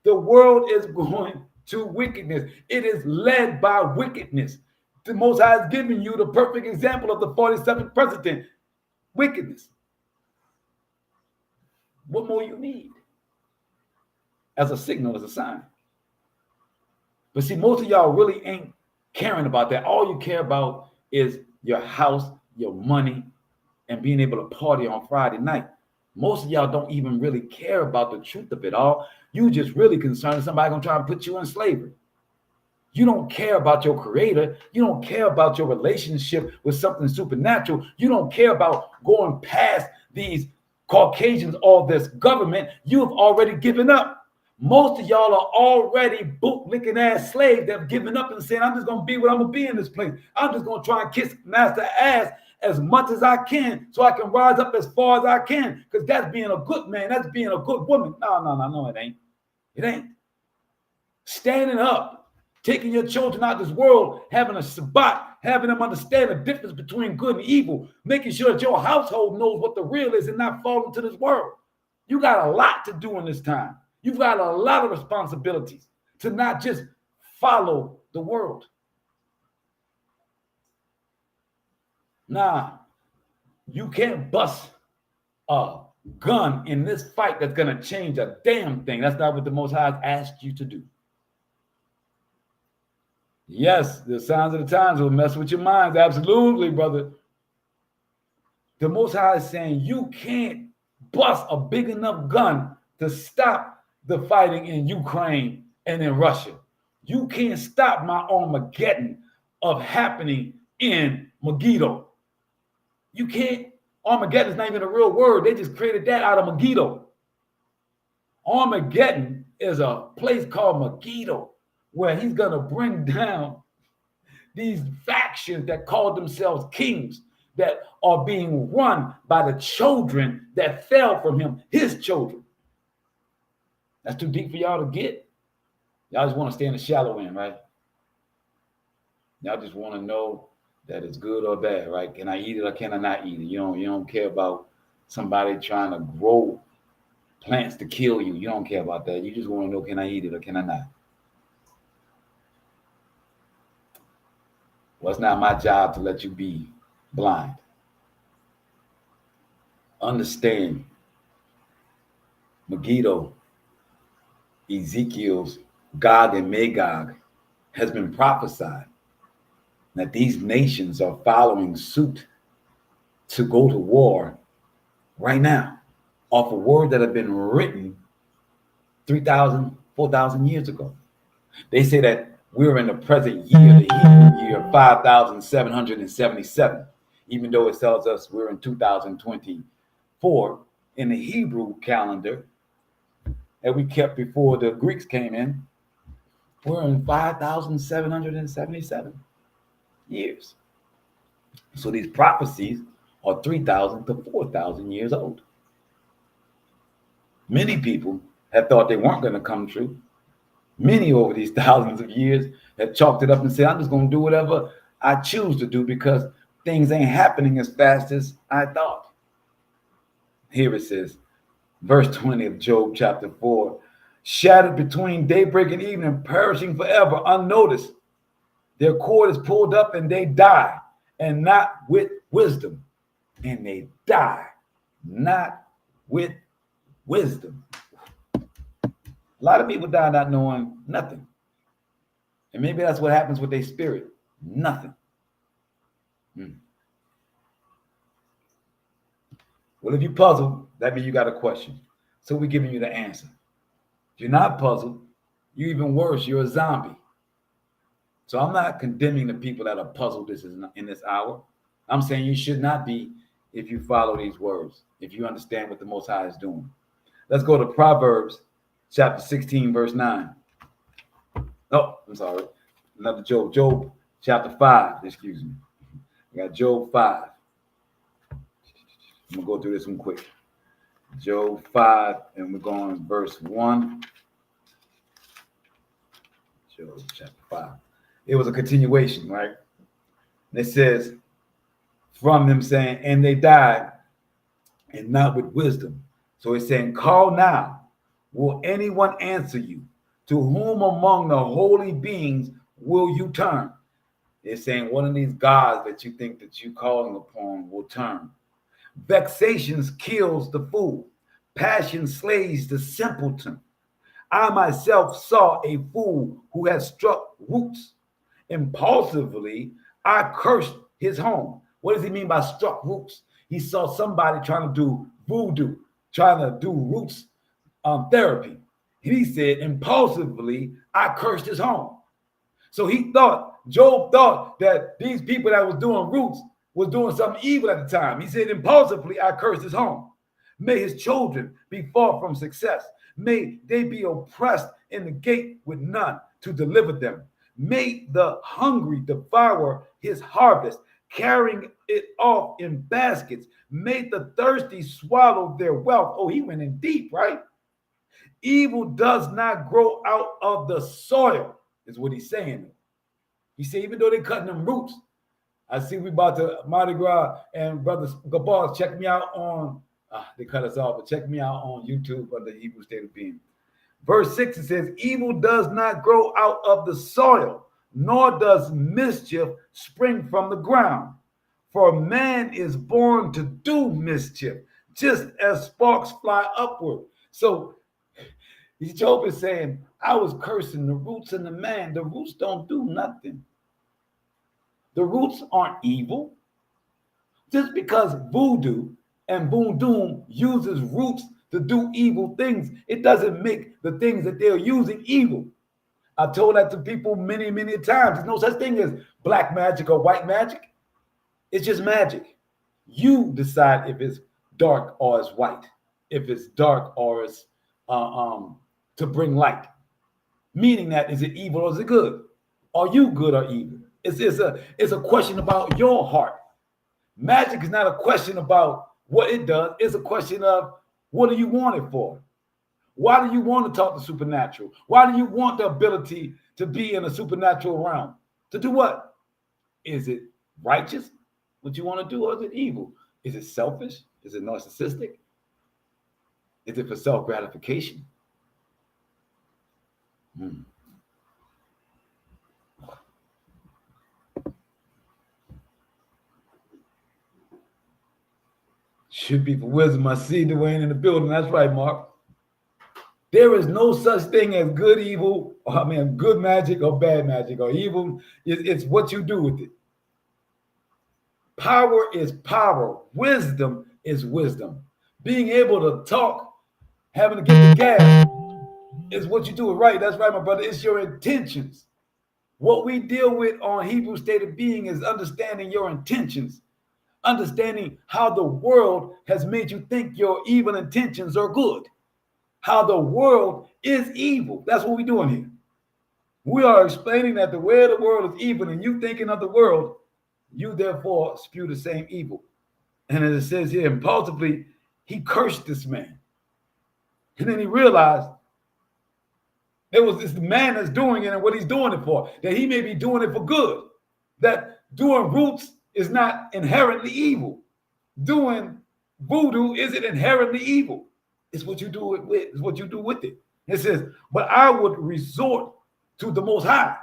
The world is going to wickedness. It is led by wickedness. The Most High has given you the perfect example of the 47th president. Wickedness. What more you need? As a signal, as a sign. But see, most of y'all really ain't caring about that. All you care about is your house, your money, and being able to party on Friday night. Most of y'all don't even really care about the truth of it all. You just really concerned somebody gonna try and put you in slavery. You don't care about your creator. You don't care about your relationship with something supernatural. You don't care about going past these Caucasians or this government. You've already given up. Most of y'all are already boot-licking ass slaves that have given up and saying, I'm just going to be what I'm going to be in this place. I'm just going to try and kiss master ass as much as I can so I can rise up as far as I can, because that's being a good man. That's being a good woman. No, it ain't. It ain't. Standing up taking your children out of this world, having a Shabbat, having them understand the difference between good and evil, making sure that your household knows what the real is and not fall into this world. You got a lot to do in this time. You've got a lot of responsibilities to not just follow the world. Nah, you can't bust a gun in this fight that's going to change a damn thing. That's not what the Most High asked you to do. Yes, the signs of the times will mess with your minds. Absolutely, brother. The Most High is saying you can't bust a big enough gun to stop the fighting in Ukraine and in Russia. You can't stop my Armageddon of happening in Megiddo. You can't. Armageddon is not even a real word. They just created that out of Megiddo. Armageddon is a place called Megiddo where he's going to bring down these factions that call themselves kings that are being run by the children that fell from him, his children. That's too deep for y'all to get. Y'all just want to stay in the shallow end, right? Y'all just want to know that it's good or bad, right? Can I eat it or can I not eat it? You don't care about somebody trying to grow plants to kill you. You don't care about that. You just want to know, can I eat it or can I not? Well, it's not my job to let you be blind. Understand, Megiddo, Ezekiel's Gog and Magog, has been prophesied that these nations are following suit to go to war right now off of words that have been written 3,000, 4,000 years ago. They say that we're in the present year, the Hebrew year 5,777, even though it tells us we're in 2024 in the Hebrew calendar that we kept before the Greeks came in. We're in 5,777 years. So these prophecies are 3,000 to 4,000 years old. Many people have thought they weren't going to come true. Many over these thousands of years have chalked it up and said, I'm just going to do whatever I choose to do because things ain't happening as fast as I thought. Here it says, verse 20 of Job chapter 4, shattered between daybreak and evening, perishing forever, unnoticed. Their cord is pulled up and they die, and not with wisdom. And they die, not with wisdom. A lot of people die not knowing nothing. And maybe that's what happens with their spirit. Nothing. Well, if you're puzzled, that means you got a question. So we're giving you the answer. If you're not puzzled, you're even worse, you're a zombie. So I'm not condemning the people that are puzzled in this hour. I'm saying you should not be if you follow these words, if you understand what the Most High is doing. Let's go to Proverbs chapter 16, verse 9. Oh, I'm sorry. Another Job. Job chapter 5, excuse me. I got Job 5. I'm going to go through this one quick. Job 5, and we're going verse 1. Job chapter 5. It was a continuation, right? And it says, from them saying, and they died, and not with wisdom. So it's saying, call now. Will anyone answer you? To whom among the holy beings will you turn? It's saying one of these gods that you think that you calling upon will turn. Vexations kills the fool. Passion slays the simpleton. I myself saw a fool who had struck roots. Impulsively, I cursed his home. What does he mean by struck roots? He saw somebody trying to do voodoo, trying to do roots therapy. He said, impulsively, I cursed his home. So Job thought that these people that was doing roots was doing something evil at the time. He said, impulsively, I cursed his home. May his children be far from success. May they be oppressed in the gate with none to deliver them. May the hungry devour his harvest, carrying it off in baskets. May the thirsty swallow their wealth. Oh, he went in deep, right? Evil does not grow out of the soil. is what he's saying. He said, even though they're cutting them roots, I see we about to Mardi Gras, and Brother Gabal, check me out on, they cut us off, but check me out on YouTube under Hebrew State of Being. Verse 6, it says, evil does not grow out of the soil, nor does mischief spring from the ground. For man is born to do mischief, just as sparks fly upward. So Job is saying, I was cursing the roots in the man. The roots don't do nothing. The roots aren't evil. Just because voodoo and voodoo uses roots to do evil things, it doesn't make the things that they're using evil. I told that to people many, many times. There's no such thing as black magic or white magic. It's just magic. You decide if it's dark or it's white, if it's dark or it's to bring light. Meaning that, is it evil or is it good? Are you good or evil? It's a question about your heart. Magic is not a question about what it does. It's a question of, what do you want it for? Why do you want to talk the supernatural? Why do you want the ability to be in a supernatural realm? To do what? Is it righteous, what you want to do, or is it evil? Is it selfish? Is it narcissistic? Is it for self-gratification? Should be for wisdom. I see Dwayne in the building. That's right, Mark. There is no such thing as good evil, good magic or bad magic or evil. It's what you do with it. Power is power. Wisdom is wisdom. Being able to talk, having to get the gas is what you do it right. That's right, my brother. It's your intentions. What we deal with on Hebrew State of Being is understanding your intentions. Understanding how the world has made you think your evil intentions are good. How the world is evil. That's what we're doing here. We are explaining that the way of the world is evil, and you thinking of the world, you therefore spew the same evil. And as it says here, impulsively, he cursed this man. And then he realized there was this man that's doing it and what he's doing it for, that he may be doing it for good. That doing roots is not inherently evil. Doing voodoo isn't inherently evil. It's what you do it with. It's what you do with it. It says, but I would resort to the Most High.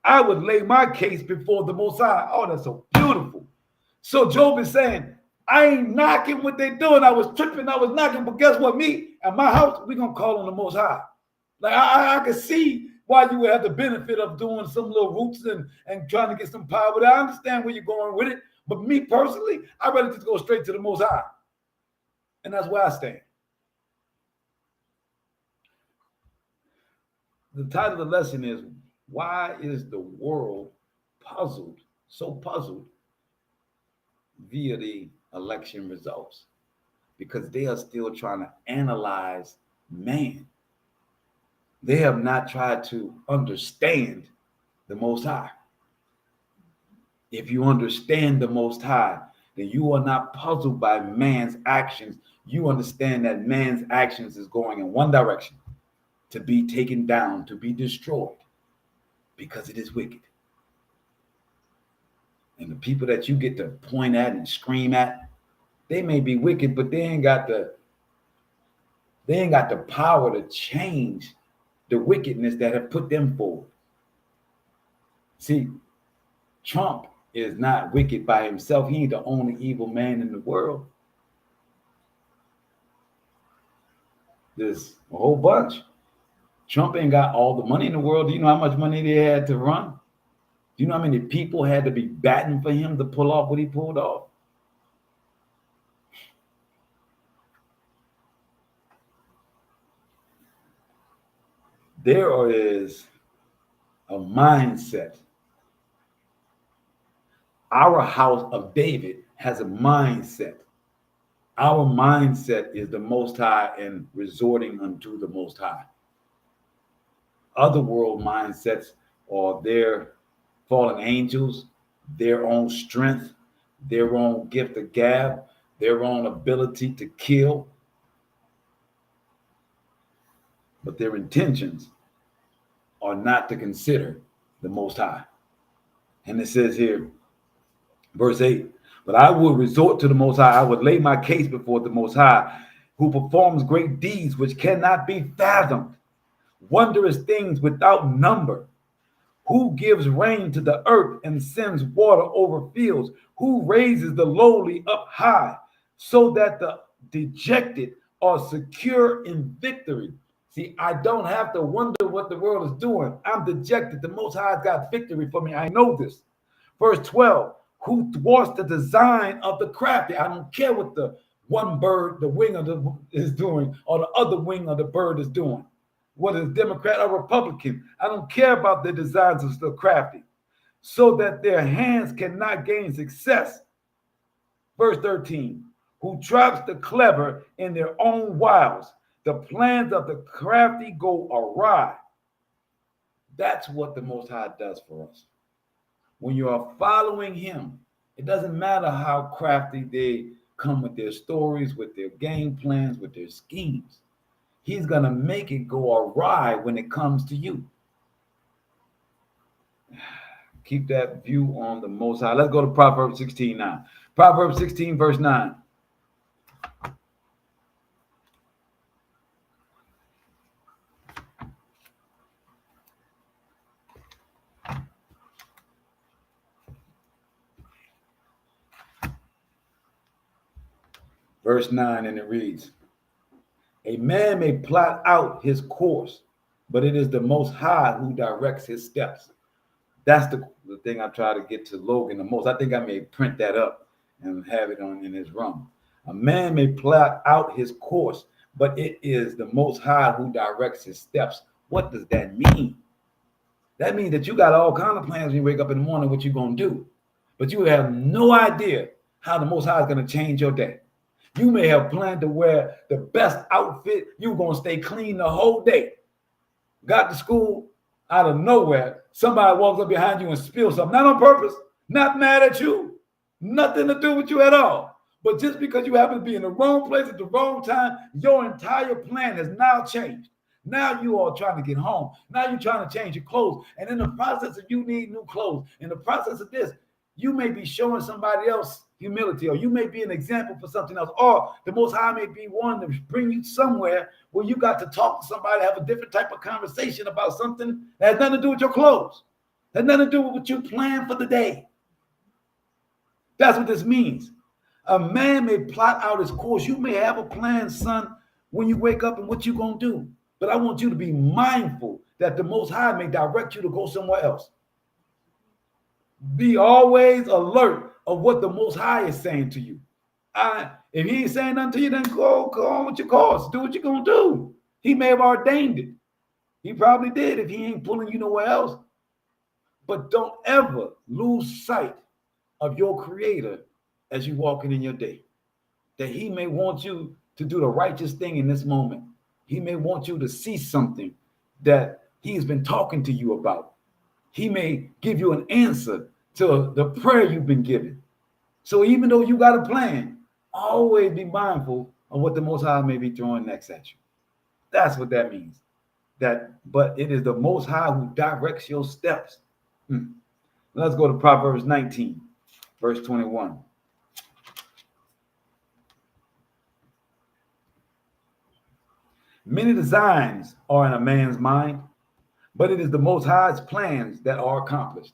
I would lay my case before the Most High. Oh, that's so beautiful. So Job is saying, I ain't knocking what they're doing. I was tripping. I was knocking. But guess what? Me and my house, we're going to call on the Most High. Like I can see why you would have the benefit of doing some little roots and trying to get some power. But I understand where you're going with it. But me personally, I'd rather just go straight to the Most High. And that's where I stand. The title of the lesson is, why is the world puzzled, so puzzled via the election results? Because they are still trying to analyze man. They have not tried to understand the Most High. If you understand the Most High, then you are not puzzled by man's actions. You understand that man's actions is going in one direction, to be taken down, to be destroyed, because it is wicked. And the people that you get to point at and scream at, they may be wicked, but they ain't got the power to change the wickedness that have put them forward. See, Trump is not wicked by himself. He ain't the only evil man in the world. There's a whole bunch. Trump ain't got all the money in the world. Do you know how much money they had to run? Do you know how many people had to be batting for him to pull off what he pulled off? There is a mindset. Our house of David has a mindset. Our mindset is the Most High and resorting unto the Most High. Other world mindsets are their fallen angels, their own strength, their own gift of gab, their own ability to kill. But their intentions are not to consider the Most High. And it says here, verse 8, but I would resort to the Most High. I would lay my case before the Most High, who performs great deeds which cannot be fathomed, wondrous things without number, who gives rain to the earth and sends water over fields, who raises the lowly up high, so that the dejected are secure in victory. See, I don't have to wonder what the world is doing. I'm dejected. The Most High's got victory for me. I know this. Verse 12, who thwarts the design of the crafty. I don't care what the one bird, the wing of the is doing, or the other wing of the bird is doing. Whether it's Democrat or Republican, I don't care about the designs of the crafty, so that their hands cannot gain success. Verse 13, who traps the clever in their own wiles. The plans of the crafty go awry. That's what the Most High does for us. When you are following him, it doesn't matter how crafty they come with their stories, with their game plans, with their schemes. He's going to make it go awry when it comes to you. Keep that view on the Most High. Let's go to Proverbs 16 now. Proverbs 16, verse 9. Verse 9, and it reads, a man may plot out his course, but it is the Most High who directs his steps. That's the thing I try to get to Logan the most. I think I may print that up and have it on in his room. A man may plot out his course, but it is the Most High who directs his steps. What does that mean? That means that you got all kinds of plans when you wake up in the morning, what you're going to do, but you have no idea how the Most High is going to change your day. You may have planned to wear the best outfit. You're going to stay clean the whole day. Got to school, out of nowhere, somebody walks up behind you and spills something. Not on purpose, not mad at you, nothing to do with you at all. But just because you happen to be in the wrong place at the wrong time, your entire plan has now changed. Now you are trying to get home. Now you're trying to change your clothes. And in the process of you need new clothes, in the process of this, you may be showing somebody else humility, or you may be an example for something else, or the Most High may be one to bring you somewhere where you got to talk to somebody, have a different type of conversation about something that has nothing to do with your clothes, has nothing to do with what you plan for the day. That's what this means. A man may plot out his course. You may have a plan, son, when you wake up and what you're going to do. But I want you to be mindful that the Most High may direct you to go somewhere else. Be always alert of what the Most High is saying to you. If he ain't saying nothing to you, then go on with your course. Do what you're going to do. He may have ordained it. He probably did if he ain't pulling you nowhere else. But don't ever lose sight of your Creator as you're walking in your day. That he may want you to do the righteous thing in this moment. He may want you to see something that he's been talking to you about. He may give you an answer to the prayer you've been given. So even though you got a plan, always be mindful of what the Most High may be throwing next at you. That's what that means. But it is the Most High who directs your steps. Let's go to Proverbs 19, verse 21. Many designs are in a man's mind, but it is the Most High's plans that are accomplished.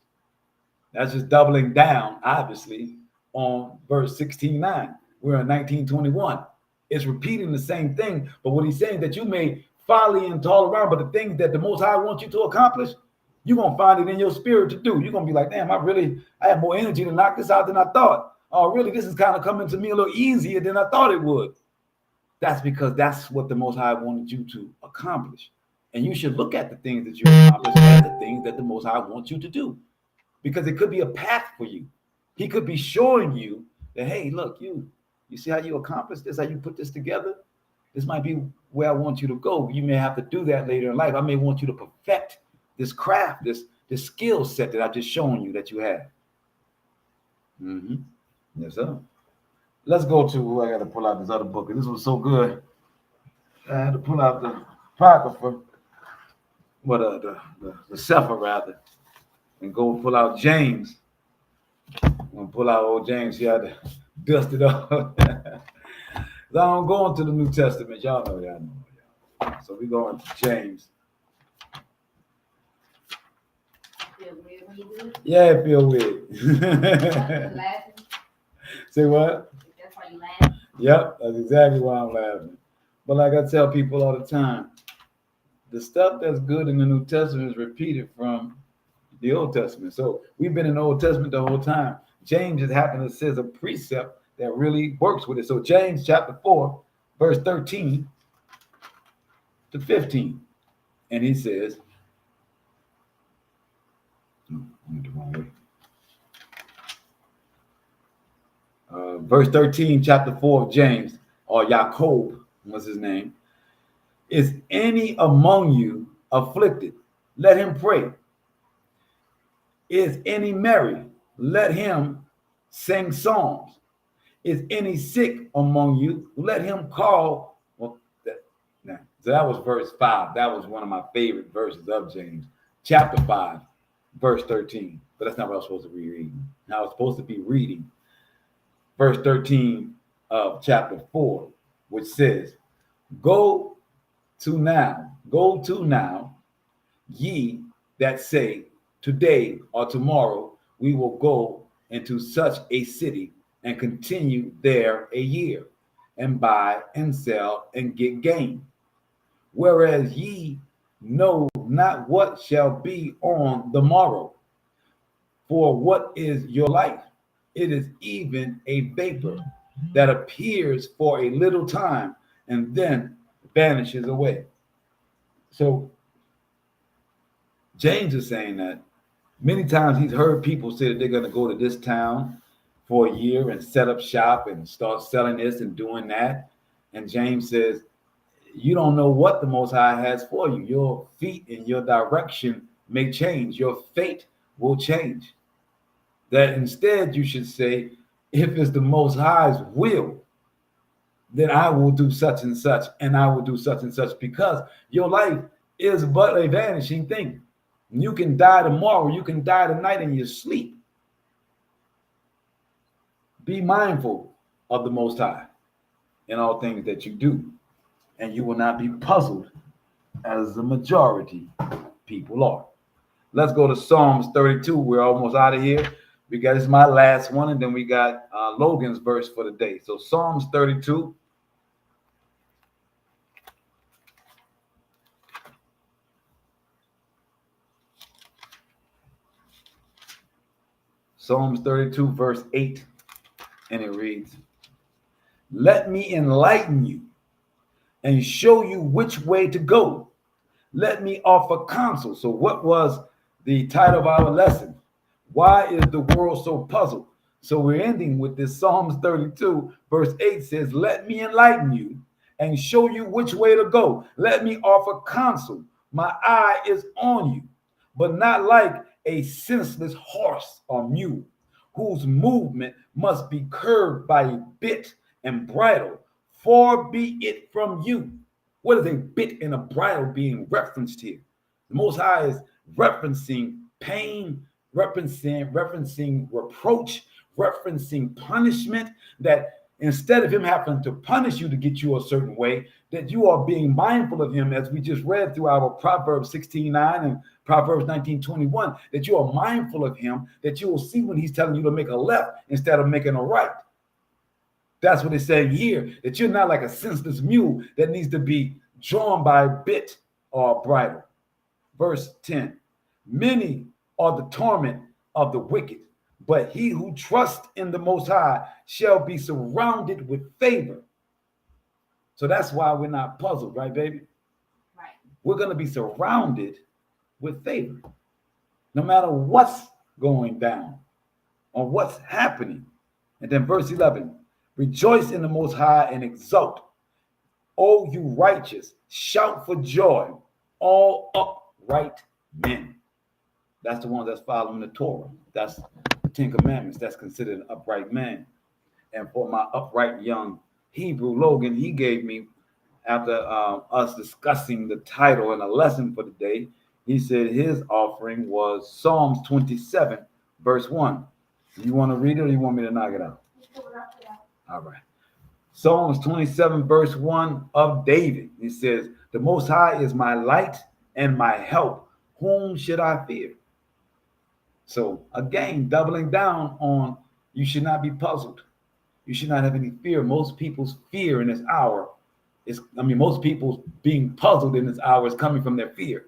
That's just doubling down, obviously, on verse 16:9. We're in 19:21. It's repeating the same thing, but what he's saying that you may folly and toil around, but the things that the Most High wants you to accomplish, you're going to find it in your spirit to do. You're going to be like, damn, I have more energy to knock this out than I thought. Oh, really, this is kind of coming to me a little easier than I thought it would. That's because that's what the Most High wanted you to accomplish. And you should look at the things that you accomplish as the things that the Most High wants you to do. Because it could be a path for you. He could be showing you that, hey, look, you see how you accomplish this, how you put this together? This might be where I want you to go. You may have to do that later in life. I may want you to perfect this craft, this skill set that I've just shown you that you have. Yes, sir. Let's go to, I got to pull out this other book. This was so good. I had to pull out the Apocrypha. the Sefer rather, and go pull out James. I'm gonna pull out old James. He had to dust it off. I don't go into the New Testament. Y'all know. So we go into James. Feel weird when you do it? Yeah, it feel weird. Laughing? Say what? That's why you laugh? Yep, that's exactly why I'm laughing. But like I tell people all the time, the stuff that's good in the New Testament is repeated from the Old Testament. So we've been in the Old Testament the whole time. James just happened to says a precept that really works with it. So James chapter 4, verse 13 to 15. And he says, I went the wrong way. Verse 13, chapter 4 of James, or Jacob was his name. Is any among you afflicted? Let him pray. Is any merry? Let him sing psalms. Is any sick among you? Let him call. Well, so that was verse 5. That was one of my favorite verses of James, chapter 5, verse 13. But that's not what I was supposed to be reading. Now I was supposed to be reading verse 13 of chapter 4, which says, Go to now, ye that say, today or tomorrow we will go into such a city and continue there a year, and buy and sell and get gain. Whereas ye know not what shall be on the morrow. For what is your life? It is even a vapor that appears for a little time and then vanishes away. So James is saying that many times he's heard people say that they're going to go to this town for a year and set up shop and start selling this and doing that. And James says, you don't know what the Most High has for you. Your feet and your direction may change. Your fate will change. That instead you should say, if it's the Most High's will, then I will do such and such, and I will do such and such, because your life is but a vanishing thing. You can die tomorrow. You can die tonight in your sleep. Be mindful of the Most High in all things that you do, and you will not be puzzled as the majority people are. Let's go to Psalms 32. We're almost out of here. This is my last one, and then we got Logan's verse for the day. So Psalms 32. Psalms 32, verse 8, and it reads, Let me enlighten you and show you which way to go. Let me offer counsel. So what was the title of our lesson? Why is the world so puzzled? So we're ending with this Psalms 32, verse 8 says, Let me enlighten you and show you which way to go. Let me offer counsel. My eye is on you, but not like a senseless horse or mule, whose movement must be curbed by a bit and bridle. Far be it from you. What is a bit and a bridle being referenced here? The Most High is referencing pain, referencing reproach, referencing punishment, that instead of him having to punish you to get you a certain way, that you are being mindful of him, as we just read through our Proverbs 16:9 and Proverbs 19:21, that you are mindful of him, that you will see when he's telling you to make a left instead of making a right. That's what it's saying here, that you're not like a senseless mule that needs to be drawn by a bit or a bridle. Verse 10, many are the torment of the wicked, but he who trusts in the Most High shall be surrounded with favor. So that's why we're not puzzled, right, baby? Right. We're going to be surrounded with favor, no matter what's going down or what's happening. And then verse 11, rejoice in the Most High and exult. O you righteous, shout for joy, all upright men. That's the one that's following the Torah. That's the 10 Commandments. That's considered an upright man. And for my upright young Hebrew Logan, he gave me, after us discussing the title and a lesson for the day, He said his offering was Psalms 27, verse 1. You want to read it or you want me to knock it out? All right. Psalms 27, verse 1 of David. He says, the Most High is my light and my help. Whom should I fear? So again, doubling down on you should not be puzzled. You should not have any fear. Most people's fear in this hour most people's being puzzled in this hour is coming from their fear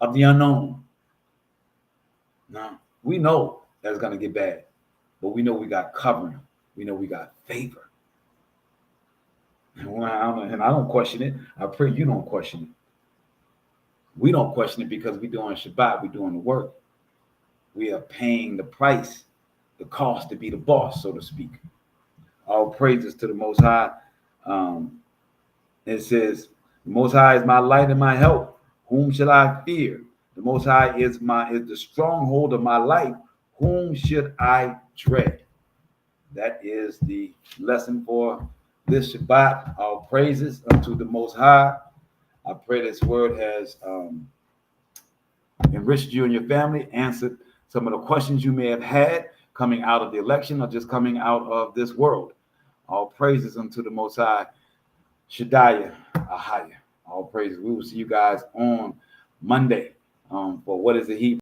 of the unknown. Now, we know that it's going to get bad, but we know we got covering. We know we got favor. And I don't question it. I pray you don't question it. We don't question it because we're doing Shabbat. We're doing the work. We are paying the price, the cost to be the boss, so to speak. All praises to the Most High. It says, the Most High is my light and my help. Whom shall I fear? The Most High is the stronghold of my life. Whom should I dread? That is the lesson for this Shabbat. All praises unto the Most High. I pray this word has enriched you and your family, answered some of the questions you may have had coming out of the election or just coming out of this world. All praises unto the Most High. Shadaya Ahaya. All praises. We will see you guys on Monday for What is the Heat?